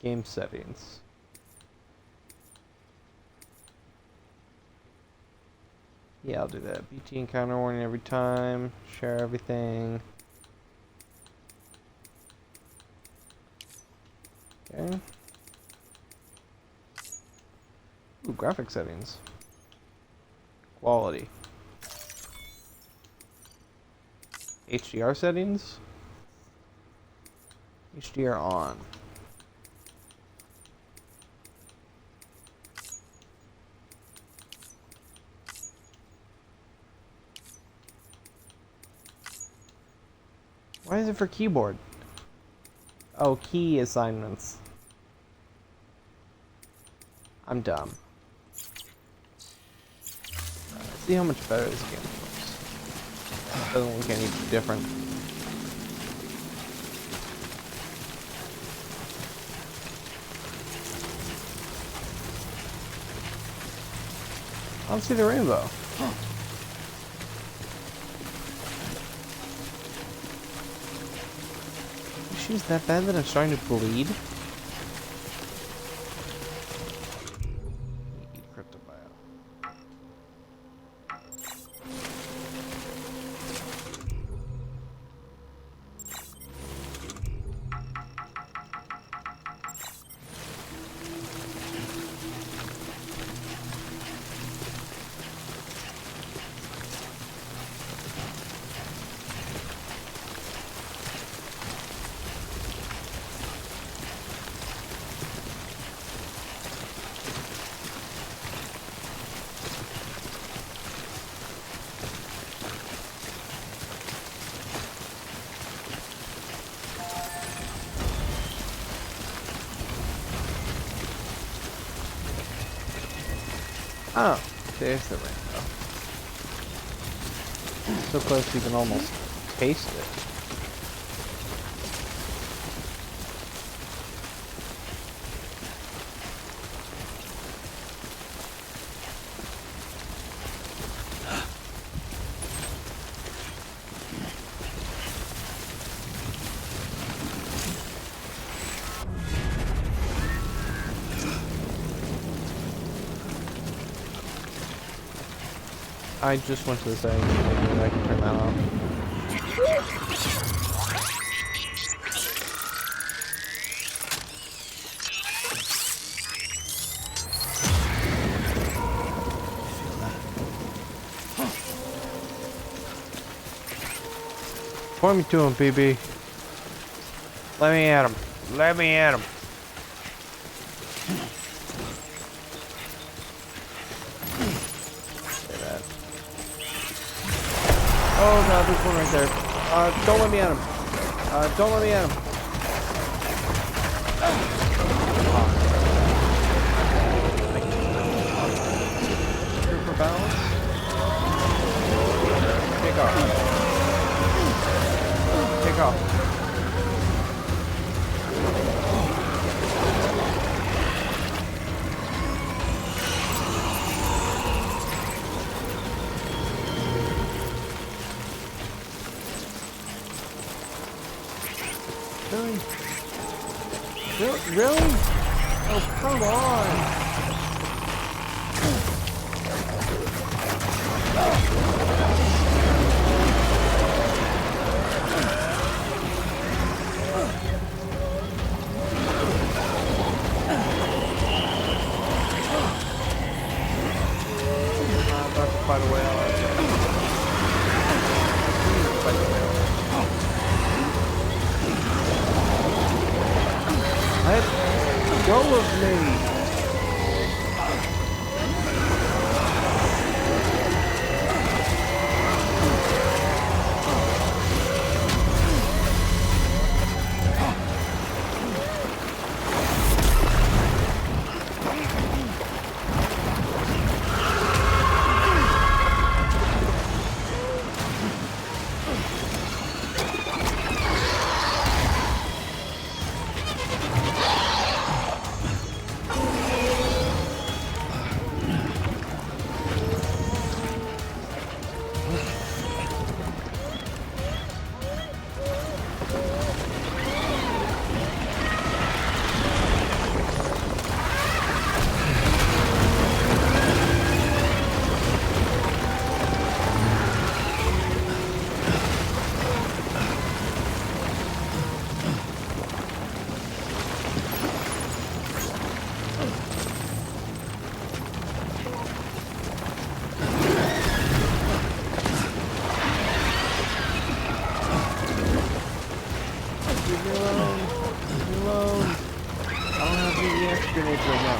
Game settings. Yeah, I'll do that. BT encounter warning every time. Share everything. Okay. Ooh, graphic settings. Quality. HDR settings. HDR on. Why is it for keyboard? Oh, key assignments. I'm dumb. See how much better this game looks. Doesn't look any different. I don't see the rainbow. Issues that bad that I'm starting to bleed? Cryptobio. Oh, there's the rainbow. So close you can almost taste it. I just went to the settings, maybe I can turn that off. Point me to him, BB. Let me at him. Let me at him. Oh god, there's one right there. Don't let me at him. Don't let me at him. For balance. Take off. Take off. Really? Oh, come on! I'm about to fight away all right. Fight away. Let go of me! Grenades right now.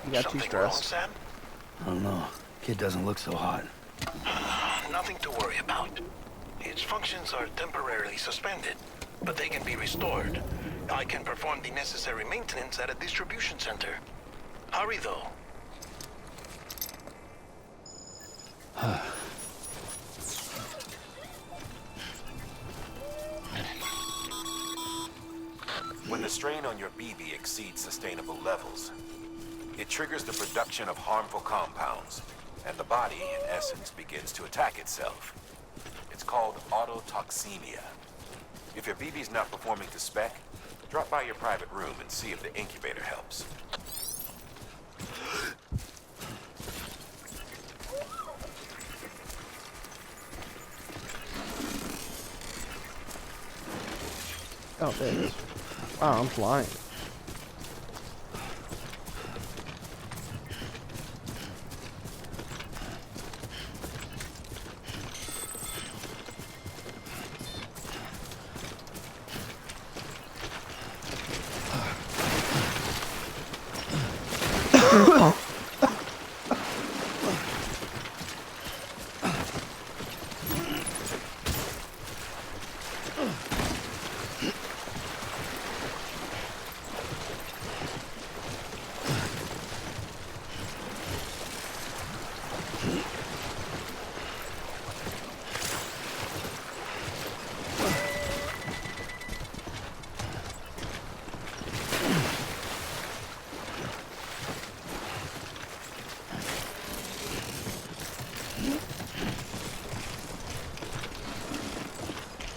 You got too stressed. Sam? I don't know. Kid doesn't look so hot. Nothing to worry about. Its functions are temporarily suspended, but they can be restored. I can perform the necessary maintenance at a distribution center. Hurry, though. When the strain on your BB exceeds sustainable levels, it triggers the production of harmful compounds, and the body, in essence, begins to attack itself. It's called autotoxemia. If your BB's not performing to spec, drop by your private room and see if the incubator helps. Oh, there it is. Wow, I'm flying.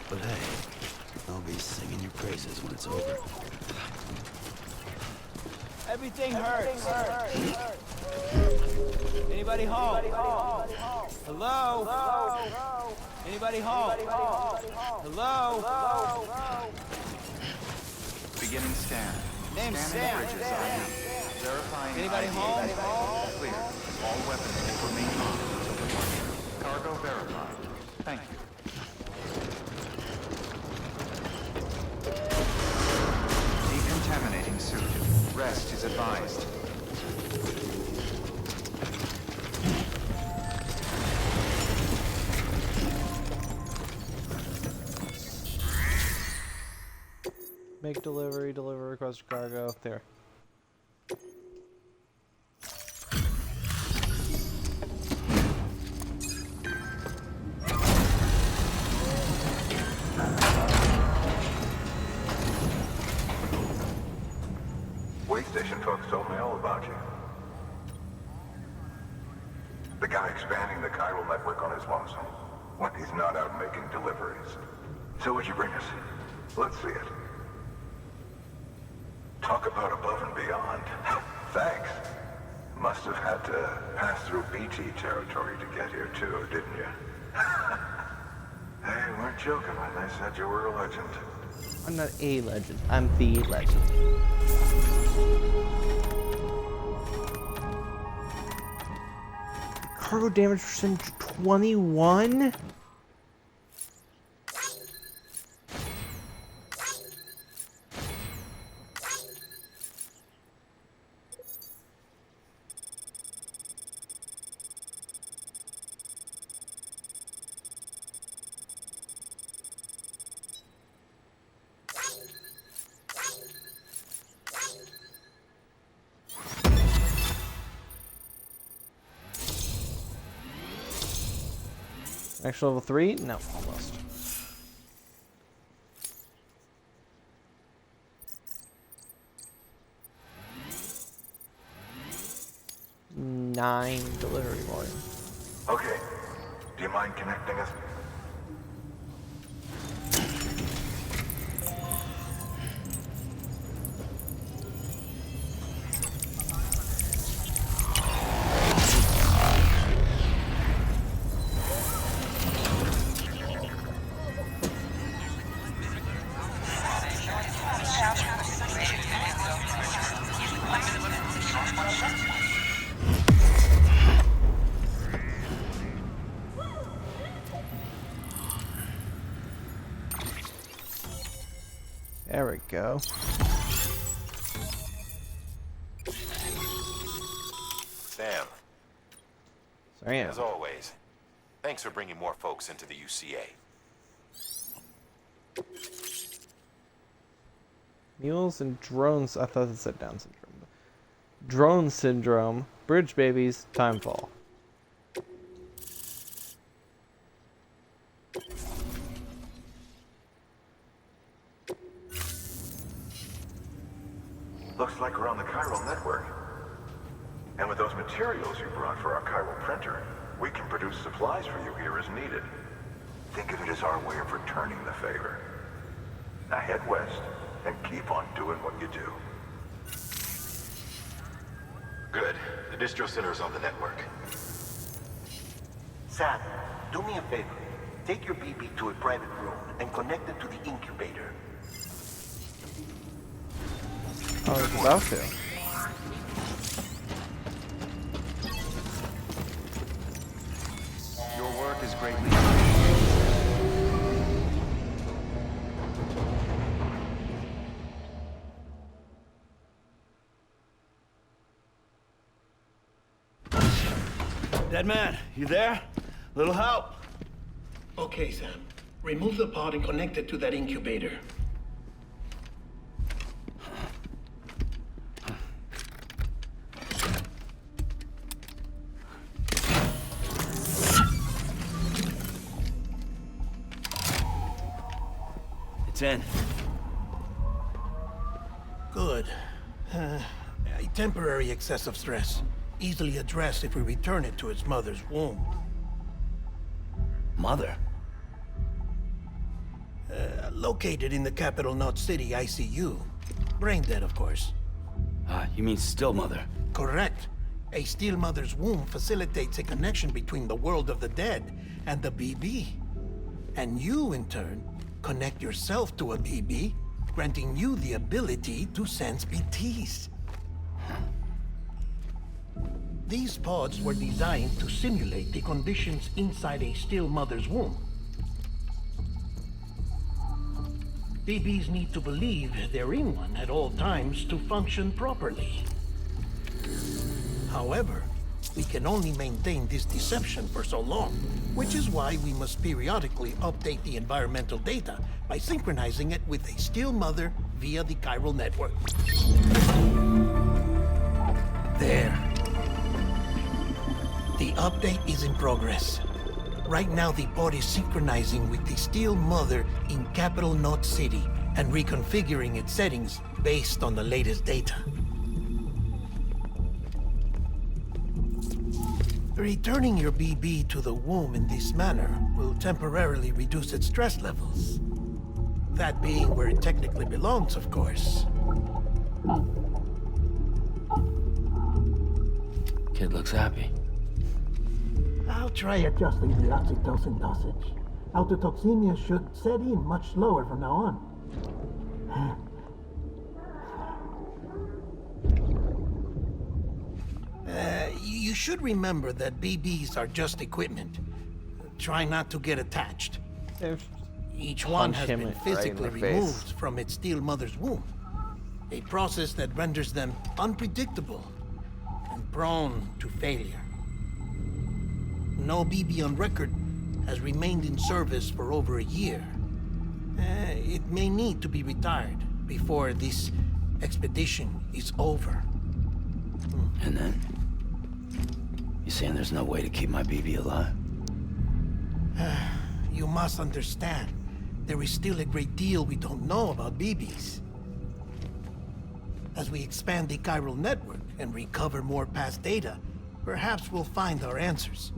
But hey, I'll be singing your praises when it's over. Everything hurts. Anybody home? Hello? Anybody home? Hello? Beginning scan. Name's Scanning Sam. bridges ID. Verifying Anybody ID. home? Clear. All weapons will remain locked until departure. Cargo verified. Thank you. Decontaminating suit. Rest is advised. Make delivery, deliver request cargo. There. Way station folks told me all about you. The guy expanding the chiral network on his lonesome when he's not out making deliveries. So what'd you bring us? Let's see it. Talk about above and beyond. Thanks. Must have had to pass through BT territory to get here too, didn't you? Hey, you weren't joking when they said you were a legend. I'm not a legend. I'm the legend. Cargo damage percentage 21? Actual level 3? No, almost. Nine delivery volume. Okay. Do you mind connecting us? There we go. Sam, Sorry, as always, thanks for bringing more folks into the UCA. Mules and drones. I thought it said Down syndrome. Drone syndrome. Bridge babies. Timefall. Looks like we're on the chiral network. And with those materials you brought for our chiral printer, we can produce supplies for you here as needed. Think of it as our way of returning the favor. Now head west and keep on doing what you do. Good. The distro center is on the network. Sam, do me a favor. Take your BB to a private room and connect it to the incubator. I was about to. Your work is greatly appreciated. Dead man, you there? Little help? Okay, Sam. Remove the pod and connect it to that incubator. It's in. Good. A temporary excessive stress. Easily addressed if we return it to its mother's womb. Mother? Located in the capital Knot City ICU. Brain dead, of course. You mean still mother? Correct. A steel mother's womb facilitates a connection between the world of the dead and the BB. And you, in turn, connect yourself to a BB, granting you the ability to sense BTs. These pods were designed to simulate the conditions inside a still mother's womb. BBs need to believe they're in one at all times to function properly. However, we can only maintain this deception for so long, which is why we must periodically update the environmental data by synchronizing it with a still mother via the chiral network. There. The update is in progress. Right now, the pod is synchronizing with the steel mother in capital Knot City and reconfiguring its settings based on the latest data. Returning your BB to the womb in this manner will temporarily reduce its stress levels. That being where it technically belongs, of course. Kid looks happy. I'll try adjusting the oxytocin dosage. Autotoxemia should set in much slower from now on. You should remember that BBs are just equipment. Try not to get attached. Each one has been physically removed from its steel mother's womb. A process that renders them unpredictable and prone to failure. No BB on record has remained in service for over a year. It may need to be retired before this expedition is over. And then? You saying there's no way to keep my BB alive? You must understand, there is still a great deal we don't know about BBs. As we expand the chiral network and recover more past data, perhaps we'll find our answers.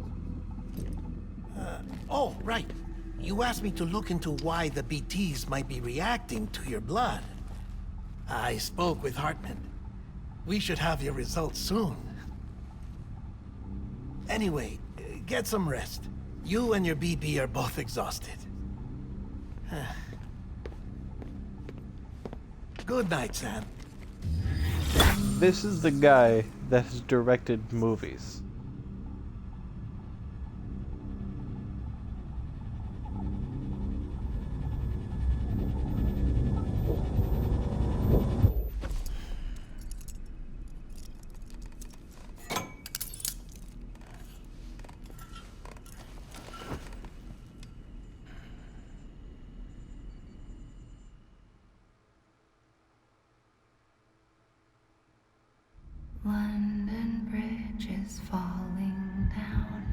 Oh, right. You asked me to look into why the BTs might be reacting to your blood. I spoke with Hartman. We should have your results soon. Anyway, get some rest. You and your BB are both exhausted. Good night, Sam. This is the guy that has directed movies. London Bridge is falling down,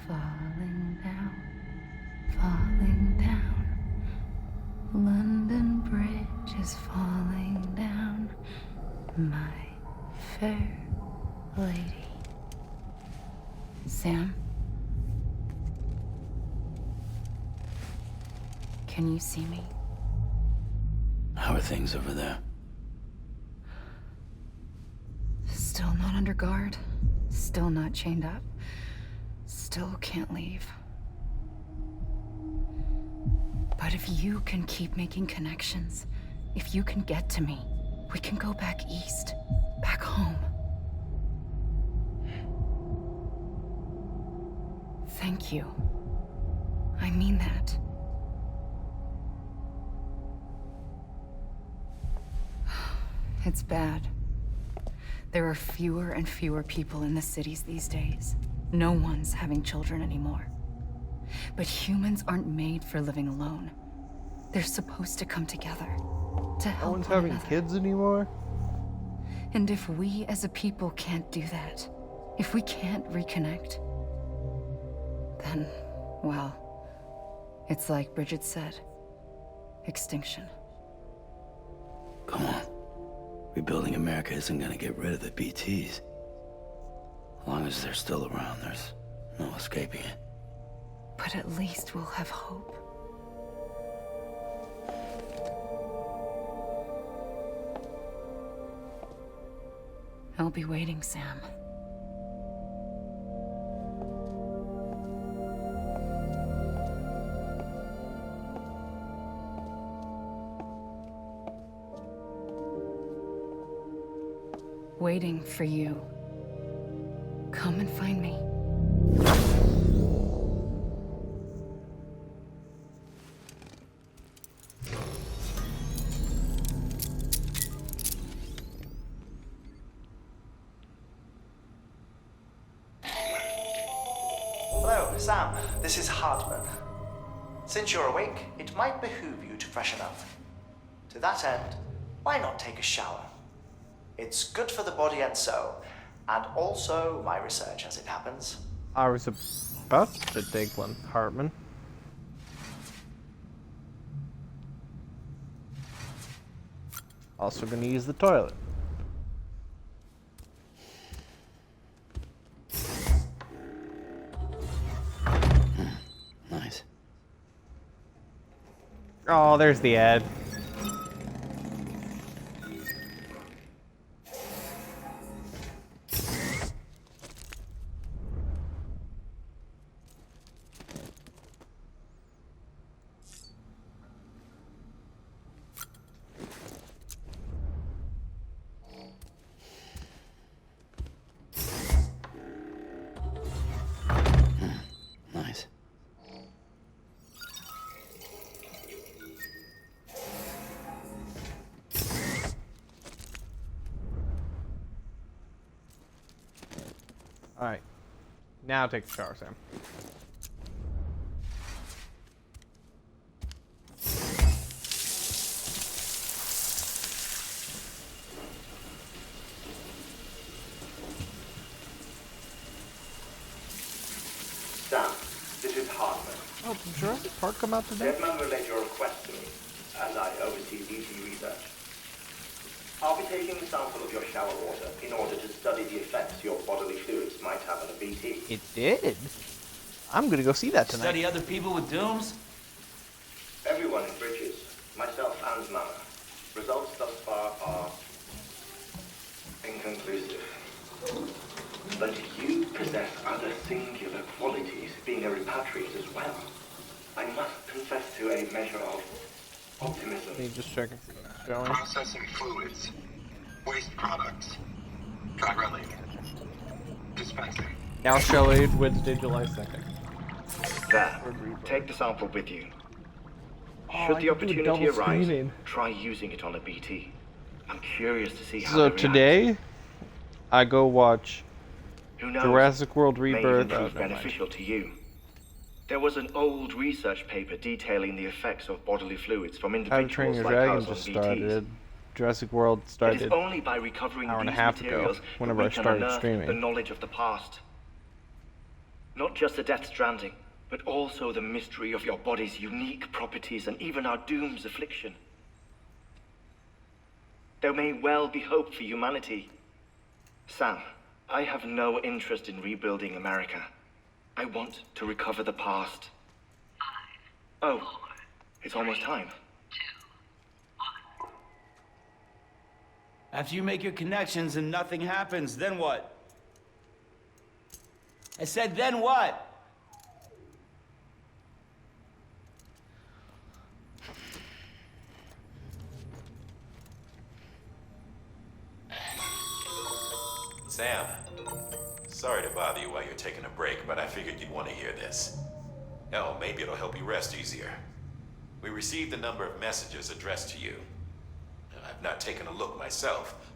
falling down, falling down. London Bridge is falling down, my fair lady. Sam? Can you see me? How are things over there? Still not under guard. Still not chained up. Still can't leave. But if you can keep making connections, if you can get to me, we can go back east, back home. Thank you. I mean that. It's bad. There are fewer and fewer people in the cities these days. No one's having children anymore. But humans aren't made for living alone. They're supposed to come together, to No help one's one having another. kids anymore? And if we as a people can't do that, if we can't reconnect, then, well, it's like Bridget said, extinction. Come on. Rebuilding America isn't gonna get rid of the BTs. As long as they're still around, there's no escaping it. But at least we'll have hope. I'll be waiting, Sam. Waiting for you. Come and find me. Hello, Sam. This is Hartman. Since you're awake, it might behoove you to freshen up. To that end, why not take a shower? It's good for the body and soul, and also my research as it happens. I was about to take one, Hartman. Also gonna use the toilet. Nice. Oh, there's the ad. Nice. Alright. Now take the shower, Sam. Sam, this is Hartman. Oh, did Jurassic Park come out today? Deadman relayed your request to me, as I oversee BT research. I'll be taking a sample of your shower water in order to study the effects your bodily fluids might have on a BT. It did. I'm gonna go see that tonight. Study other people with dooms? Everyone in Bridges, myself and Mama, results thus far are inconclusive. But you possess other singular qualities, being a repatriate as well. I must confess to a measure of optimism. Let me just check if it's showing. Processing fluids. Waste products. Dryrilling. Dispensing. Now showing Wednesday, July 2nd. There. Take the sample with you. Oh, Should I the can do a opportunity double arise, screening. try using it on a BT. I'm curious to see how So they react. today, I go watch Who knows? Jurassic World May Rebirth. even prove beneficial to you. There was an old research paper detailing the effects of bodily fluids from How to Train individuals Your like Dragon us on just BTs. started. Jurassic World It started is only by recovering an hour and a these half ago, materials whenever that I we can started unearth streaming. the knowledge of the past. Not just the Death Stranding, but also the mystery of your body's unique properties and even our doom's affliction. There may well be hope for humanity. Sam, I have no interest in rebuilding America. I want to recover the past. Oh, it's almost time. After you make your connections and nothing happens, then what? I said, then what? Sam, sorry to bother you while you're taking a break, but I figured you'd want to hear this. Hell, maybe it'll help you rest easier. We received a number of messages addressed to you. I've not taken a look myself,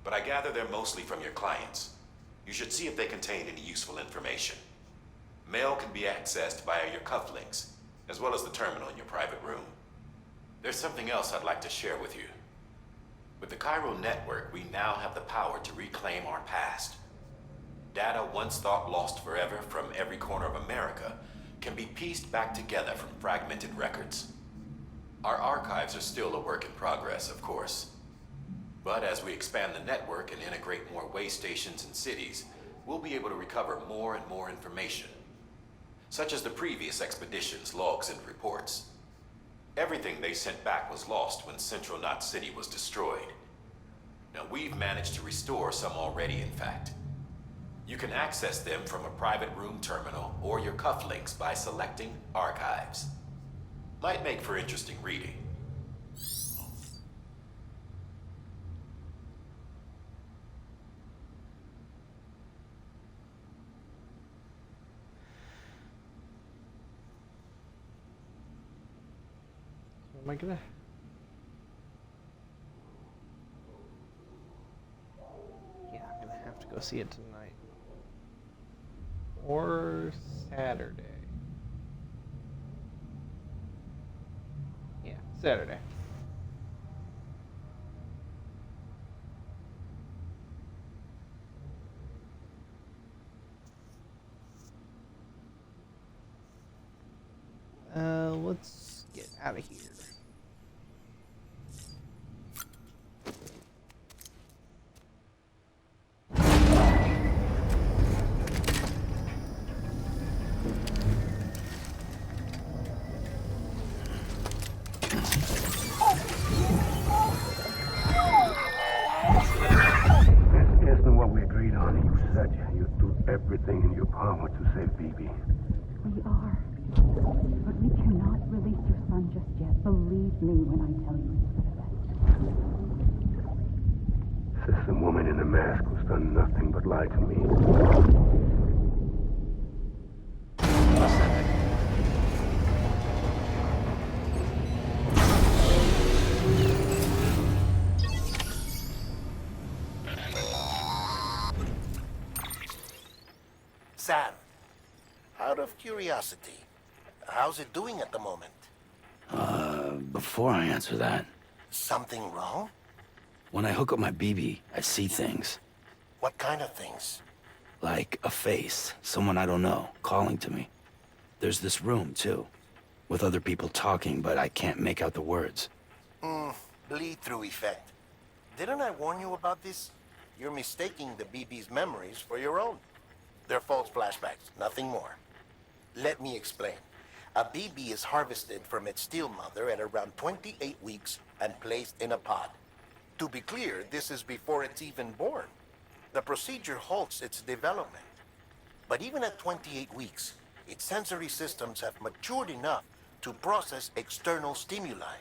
but I gather they're mostly from your clients. You should see if they contain any useful information. Mail can be accessed via your cufflinks, as well as the terminal in your private room. There's something else I'd like to share with you. With the chiral network, we now have the power to reclaim our past. Data once thought lost forever from every corner of America can be pieced back together from fragmented records. Our archives are still a work in progress, of course. But as we expand the network and integrate more way stations and cities, we'll be able to recover more and more information, such as the previous expedition's logs and reports. Everything they sent back was lost when Central Knot City was destroyed. Now we've managed to restore some already, in fact. You can access them from a private room terminal or your cufflinks by selecting Archives. Might make for interesting reading. Am I gonna? Yeah, I'm gonna have to go see it tonight. Or Saturday. Yeah, Saturday. Let's get out of here. Isn't what we agreed on. You said you'd do everything in your power to save BB. We are. But we cannot release your son just yet. Believe me when I tell you it's for the best. There's some woman in a mask who's done nothing but lie to me. Sam, out of curiosity, how's it doing at the moment? Before I answer that, Something wrong? when I hook up my BB, I see things. What kind of things? Like a face, someone I don't know, calling to me. There's this room, too, with other people talking, but I can't make out the words. Bleed-through effect. Didn't I warn you about this? You're mistaking the BB's memories for your own. They're false flashbacks, nothing more. Let me explain. A BB is harvested from its steel mother at around 28 weeks and placed in a pod. To be clear, this is before it's even born. The procedure halts its development. But even at 28 weeks, its sensory systems have matured enough to process external stimuli.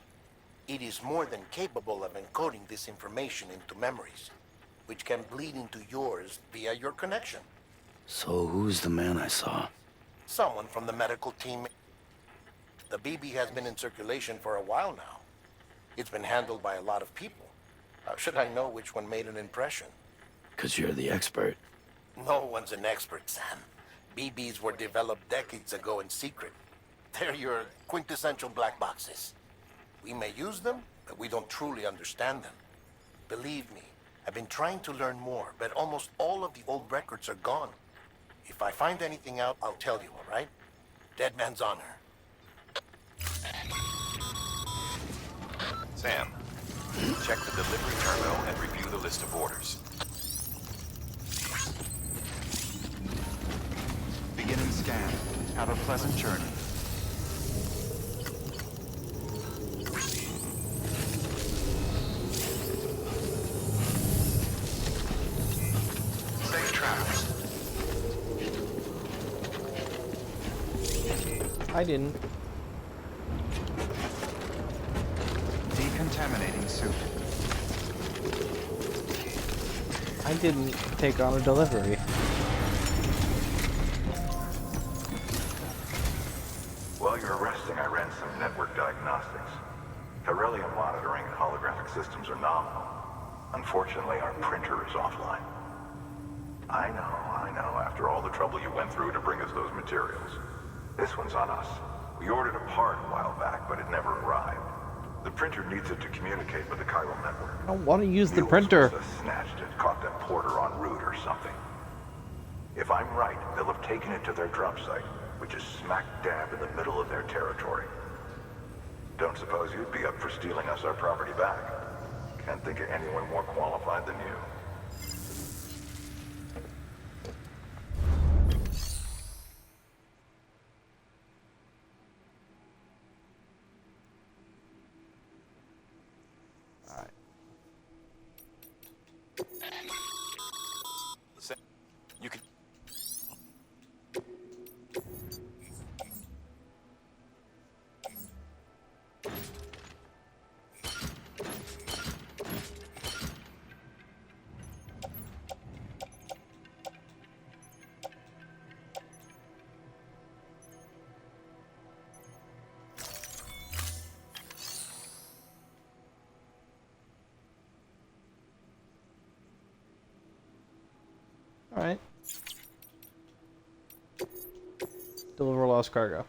It is more than capable of encoding this information into memories, which can bleed into yours via your connection. So who's the man I saw? Someone from the medical team. The BB has been in circulation for a while now. It's been handled by a lot of people. How should I know which one made an impression? 'Cause you're the expert. No one's an expert, Sam. BBs were developed decades ago in secret. They're your quintessential black boxes. We may use them, but we don't truly understand them. Believe me, I've been trying to learn more, but almost all of the old records are gone. If I find anything out, I'll tell you, all right? Dead man's honor. Sam, check the delivery terminal and review the list of orders. Beginning scan. Have a pleasant journey. Safe travels. I didn't. Decontaminating suit. I didn't take on a delivery. While you're resting, I ran some network diagnostics. Beryllium monitoring and holographic systems are nominal. Unfortunately, our printer is offline. I know, after all the trouble you went through to bring us those materials. This one's on us. We ordered a part a while back, but it never arrived. The printer needs it to communicate with the chiral network. I don't want to use the printer. Mules must have snatched it, caught that porter en route or something. If I'm right, they'll have taken it to their drop site, which is smack dab in the middle of their territory. Don't suppose you'd be up for stealing us our property back? Can't think of anyone more qualified than you. You can... All right. Deliver lost cargo.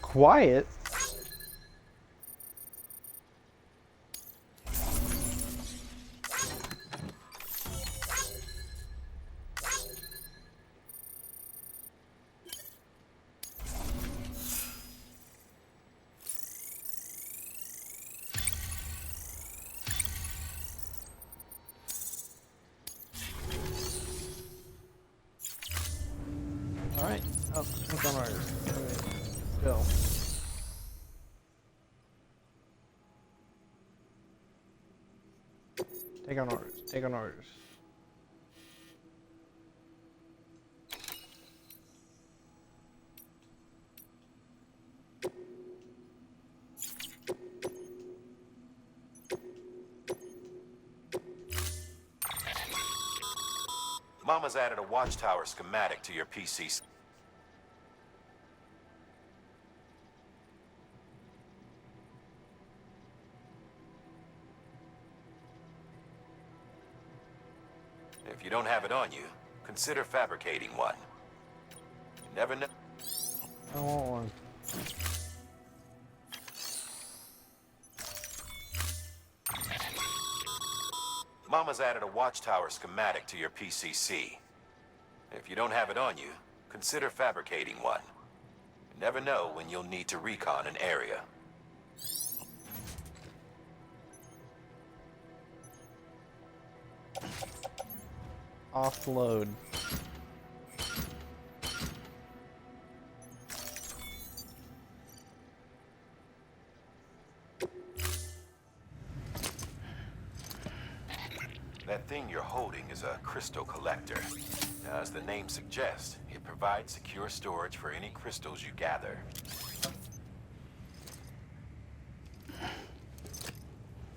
Quiet. All right. Oh, click on ours. Go. Take on orders. Take on orders. Mama's added a watchtower schematic to your PC. If you don't have it on you, consider fabricating one. You never know. I want one. Mama's added a watchtower schematic to your PCC. If you don't have it on you, consider fabricating one. You never know when you'll need to recon an area. Offload. That thing you're holding is a crystal collector. Now, as the name suggests, it provides secure storage for any crystals you gather.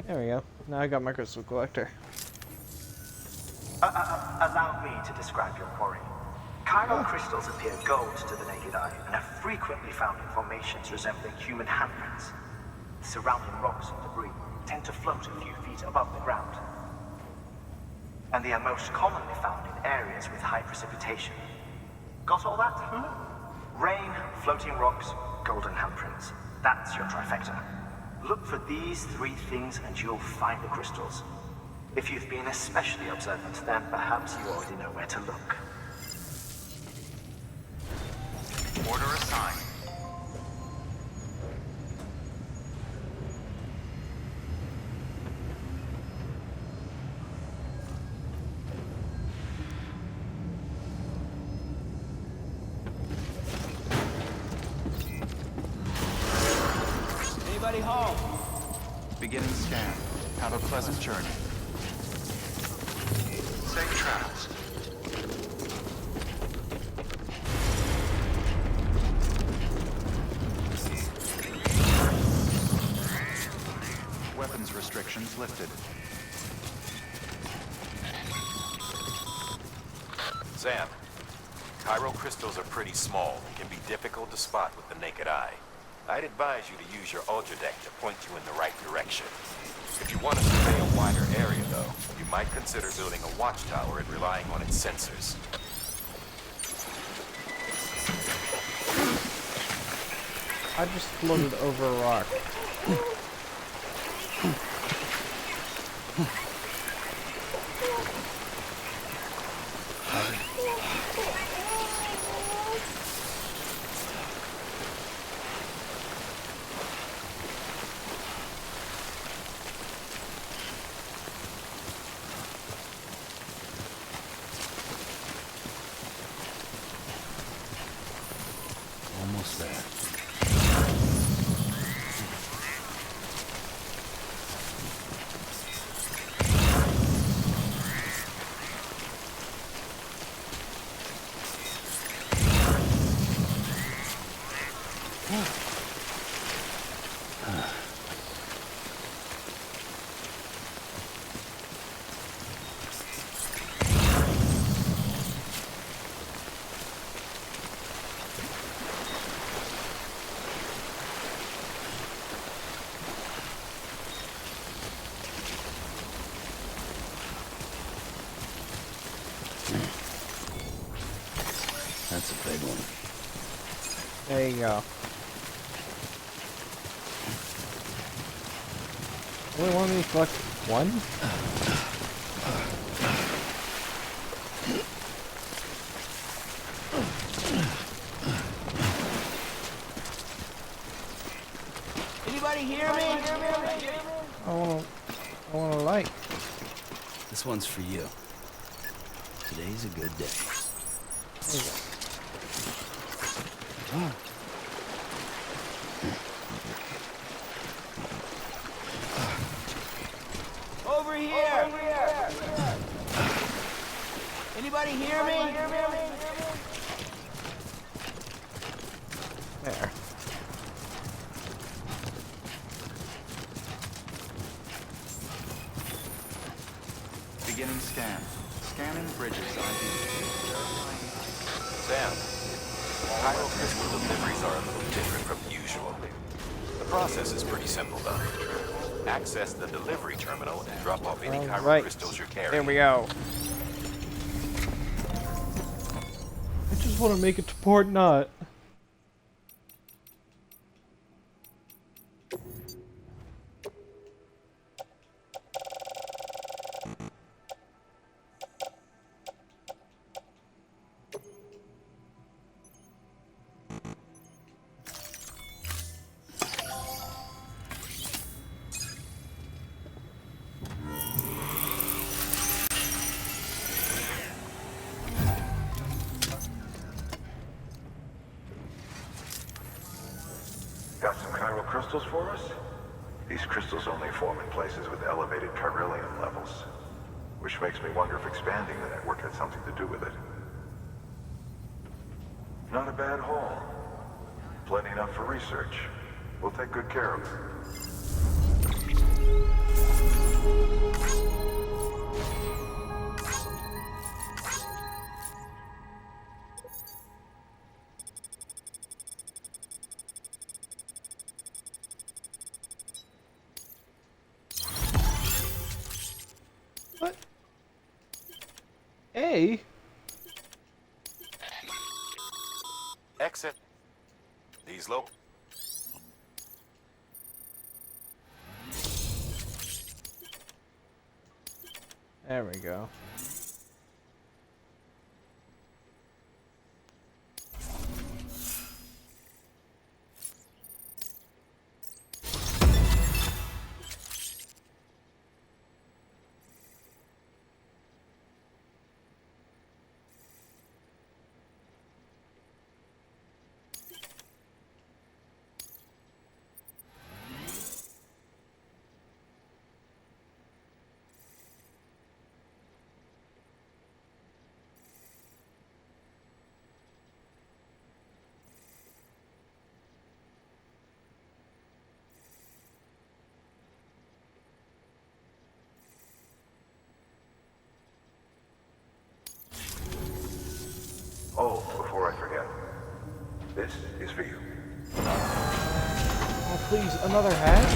There we go. Now I got my crystal collector. Allow me to describe your quarry. Chiral crystals appear gold to the naked eye and are frequently found in formations resembling human handprints. The surrounding rocks and debris tend to float a few feet above the ground. And they are most commonly found in areas with high precipitation. Got all that? Rain, floating rocks, golden handprints. That's your trifecta. Look for these three things and you'll find the crystals. If you've been especially observant, then perhaps you already know where to look. Order assigned. Anybody home? Beginning scan. Have a pleasant journey. Safe travels. Weapons restrictions lifted. Sam, chiral crystals are pretty small and can be difficult to spot with the naked eye. I'd advise you to use your ultra deck to point you in the right direction. If you want to survey a wider area, though, you might consider building a watchtower and relying on its sensors. I just floated over a rock. Almost there. That's a big one. There you go. Only want me to collect one? Anybody hear me? I want a light. This one's for you. Today's a good day. There you go. Over here! Anybody hear me? There. Beginning scan. Scanning bridges ID. Sam, chiral crystal deliveries are a little different from usual. The process is pretty simple, though. Access the delivery terminal and drop off any chiral Right. crystals you're carrying. There we go. I just want to make it to Port Knot. Got some chiral crystals for us? These crystals only form in places with elevated chiralium levels, which makes me wonder if expanding the network had something to do with it. Not a bad haul. Plenty enough for research. We'll take good care of it. What? Hey. Exit. These low. There we go. This is for you. Oh, please, another hat?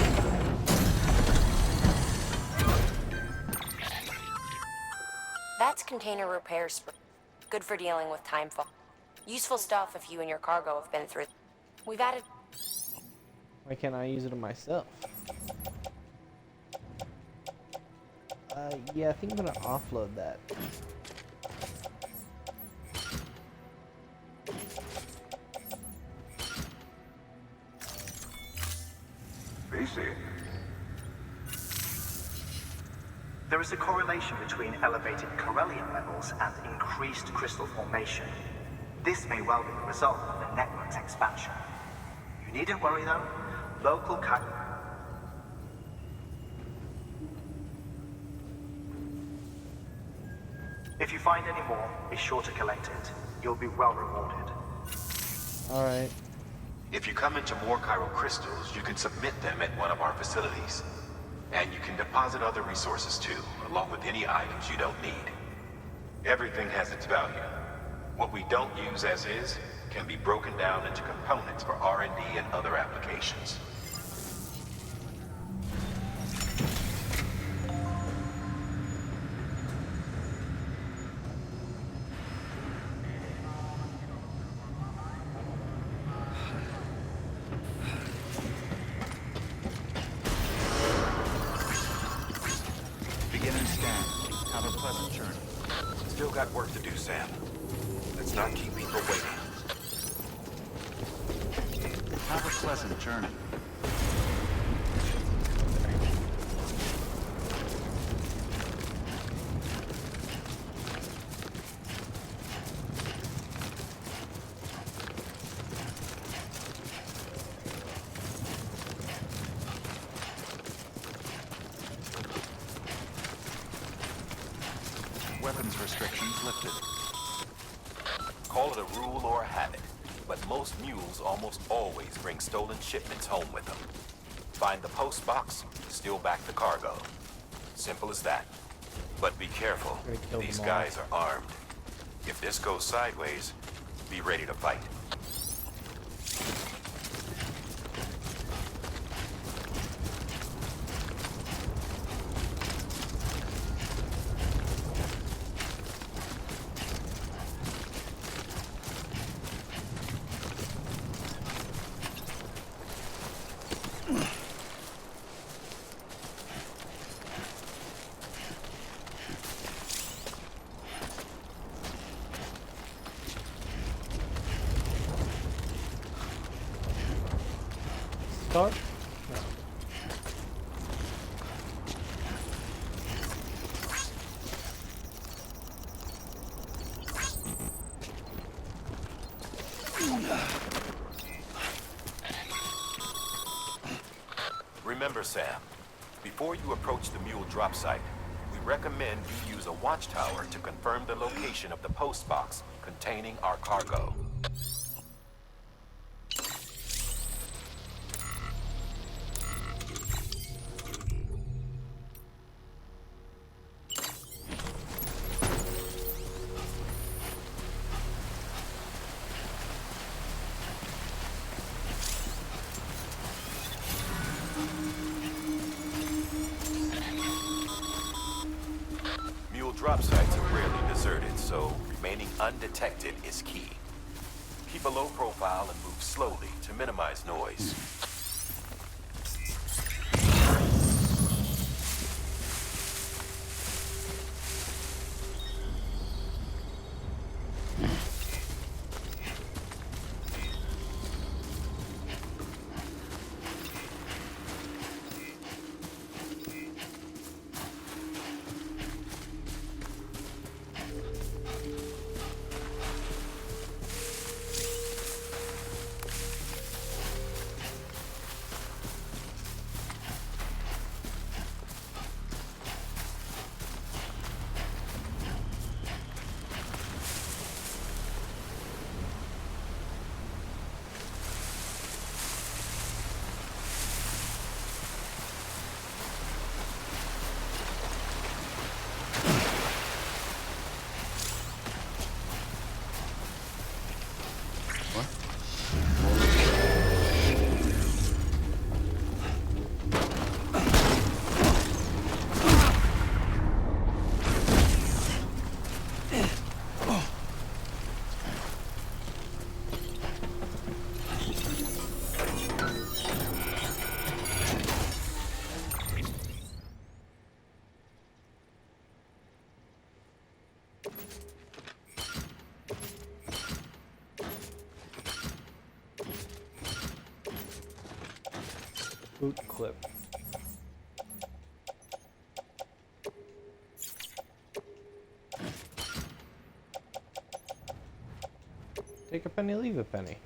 That's container repair spray. Good for dealing with time fall. Useful stuff if you and your cargo have been through. We've added... Why can't I use it on myself? Yeah, I think I'm gonna offload that. BC. There is a correlation between elevated Corellium levels and increased crystal formation. This may well be the result of the network's expansion. You needn't worry though. Local If you find any more, be sure to collect it. You'll be well rewarded. Alright. If you come into more chiral crystals, you can submit them at one of our facilities. And you can deposit other resources too, along with any items you don't need. Everything has its value. What we don't use as is can be broken down into components for R&D and other applications. Beginning scan. Have a pleasant journey. Still got work to do, Sam. Let's not keep people waiting. Have a pleasant journey. Weapons restrictions lifted. Call it a rule or a habit, but most mules almost always bring stolen shipments home with them. Find the post box, steal back the cargo. Simple as that. But be careful. These guys are armed. If this goes sideways, be ready to fight. Start? No. Remember, Sam, before you approach the mule drop site, we recommend you use a watchtower to confirm the location of the post box containing our cargo. Drop sites are rarely deserted, so remaining undetected is key. Keep a low profile and move slowly to minimize noise. Boot clip. Take a penny, leave a penny.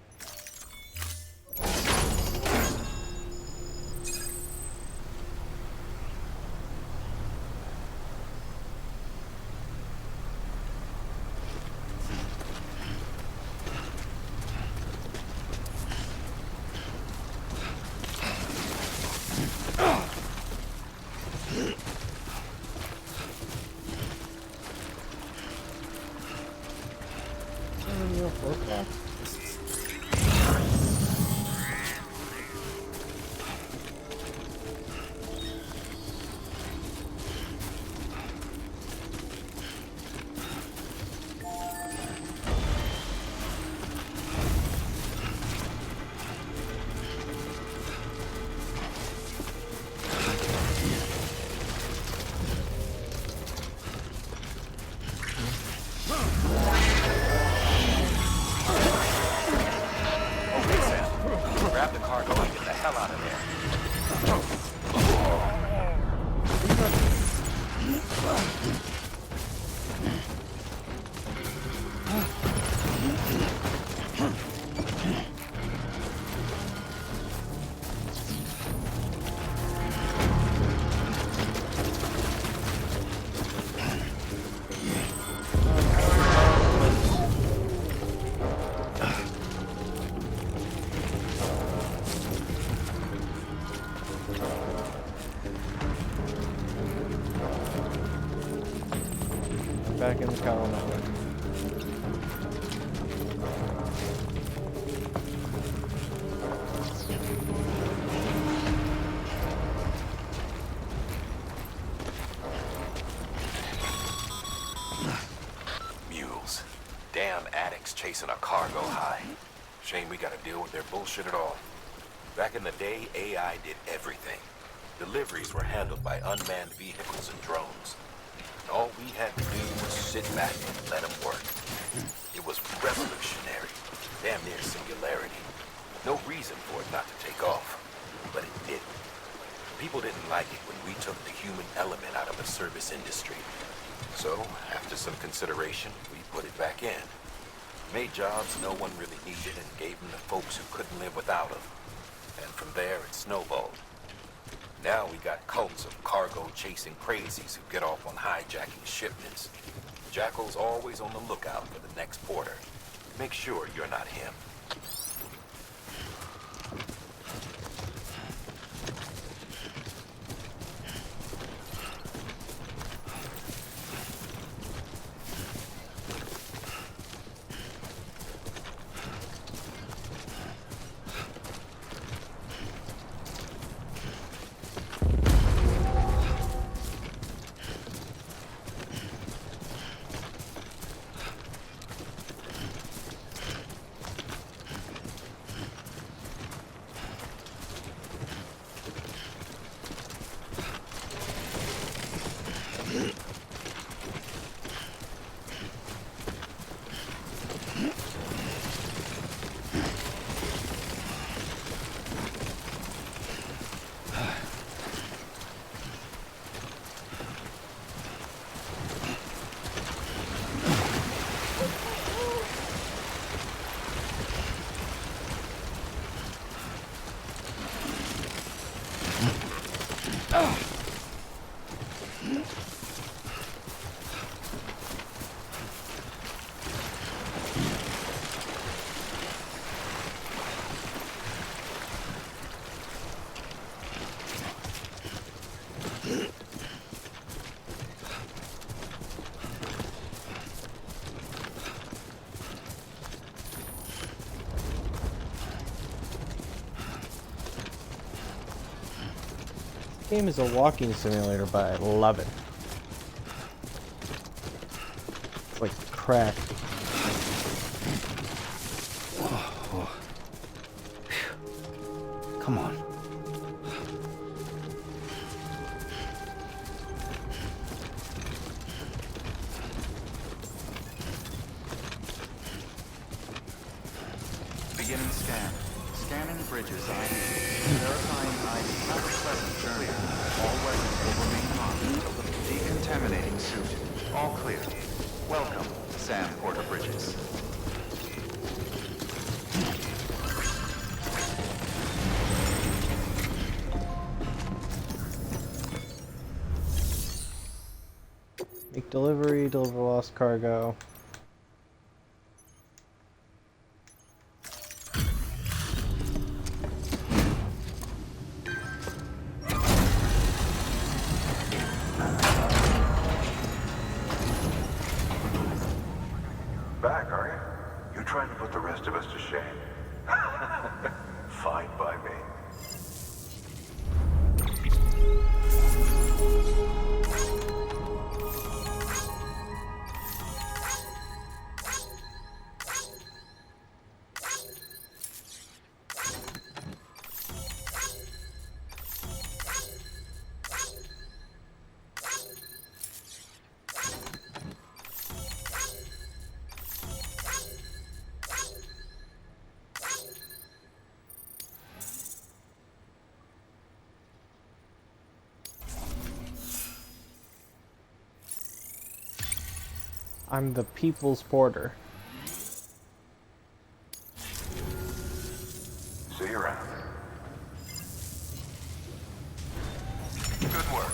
Grab the cargo and get the hell out of there. Back in the Chiral network. Mules. Damn addicts chasing a cargo high. Shame we gotta deal with their bullshit at all. Back in the day, AI did everything. Deliveries were handled by unmanned vehicles and drones. All we had to do was sit back and let them work. It was revolutionary, damn near singularity. No reason for it not to take off, but it did. People didn't like it when we took the human element out of the service industry. So, after some consideration, we put it back in. Made jobs no one really needed and gave them to folks who couldn't live without them. And from there, it snowballed. Now we got cults of cargo-chasing crazies who get off on hijacking shipments. Jackal's always on the lookout for the next porter. Make sure you're not him. This game is a walking simulator, but I love it. It's like crack. Come on. Beginning scan. Scanning bridges ID. Verifying ID. Disseminating suit. All clear. Welcome, Sam Porter Bridges. Make delivery, deliver lost cargo. Back, are you? You're trying to put the rest of us to shame. Fine by me. I'm the people's porter. See you around. Good work.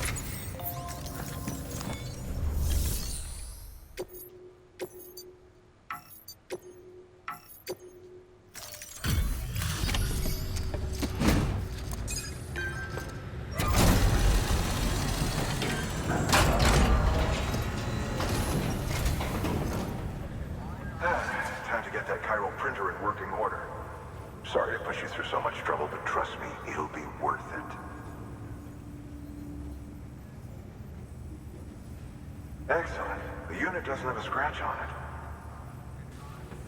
Time to get that chiral printer in working order. Sorry to push you through so much trouble, but trust me, it'll be worth it. Excellent. The unit doesn't have a scratch on it.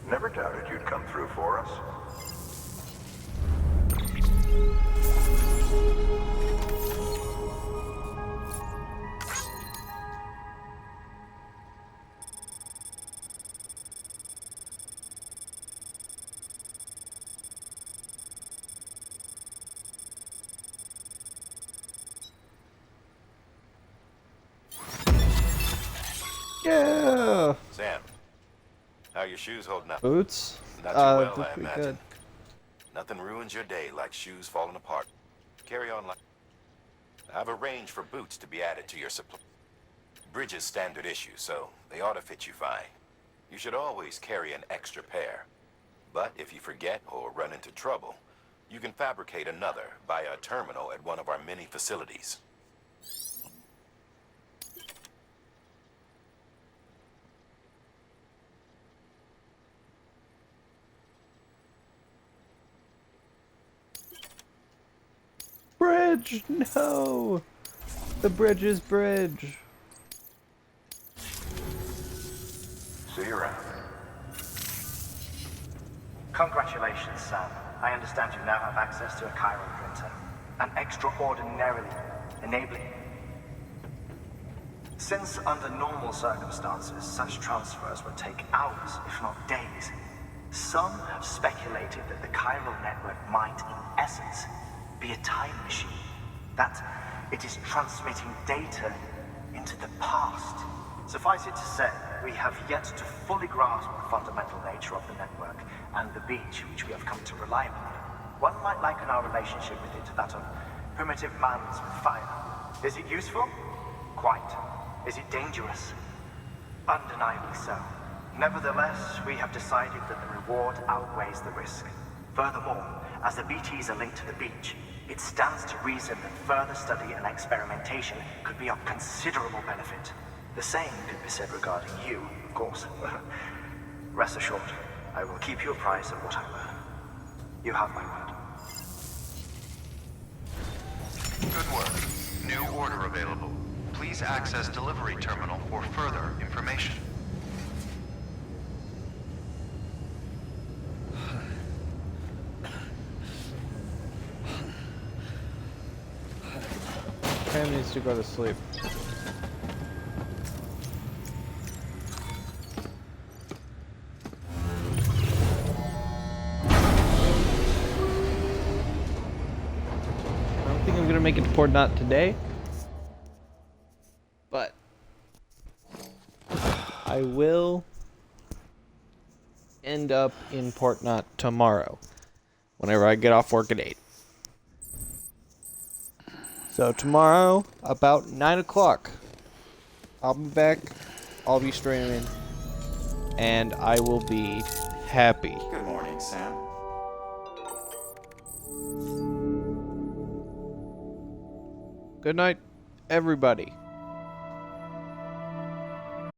Never doubted you'd come through for us. Yeah. Sam, how are your shoes holding up? Boots? Not too well, they're I pretty imagine. good. Nothing ruins your day like shoes falling apart. Carry on like... I've arranged for boots to be added to your supply. Bridges standard issue, so they ought to fit you fine. You should always carry an extra pair. But if you forget or run into trouble, you can fabricate another via a terminal at one of our many facilities. Bridge! No! The bridge is bridge. See you around. Congratulations, Sam. I understand you now have access to a chiral printer. An extraordinarily enabling. Since under normal circumstances, such transfers would take hours, if not days, some have speculated that the chiral network might, in essence, be a time machine. That it is transmitting data into the past. Suffice it to say, we have yet to fully grasp the fundamental nature of the network and the beach which we have come to rely upon. One might liken our relationship with it to that of primitive mans with fire. Is it useful? Quite. Is it dangerous? Undeniably so. Nevertheless, we have decided that the reward outweighs the risk. Furthermore, as the BTs are linked to the beach, it stands to reason that further study and experimentation could be of considerable benefit. The same could be said regarding you, of course. Rest assured, I will keep you apprised of what I learn. You have my word. Good work. New order available. Please access delivery terminal for further information. Pam needs to go to sleep. I don't think I'm gonna make it to Port Knot today, but I will end up in Port Knot tomorrow, whenever I get off work at 8. So tomorrow, about 9 o'clock, I'll be back, I'll be streaming, and I will be happy. Good morning, Sam. Good night, everybody.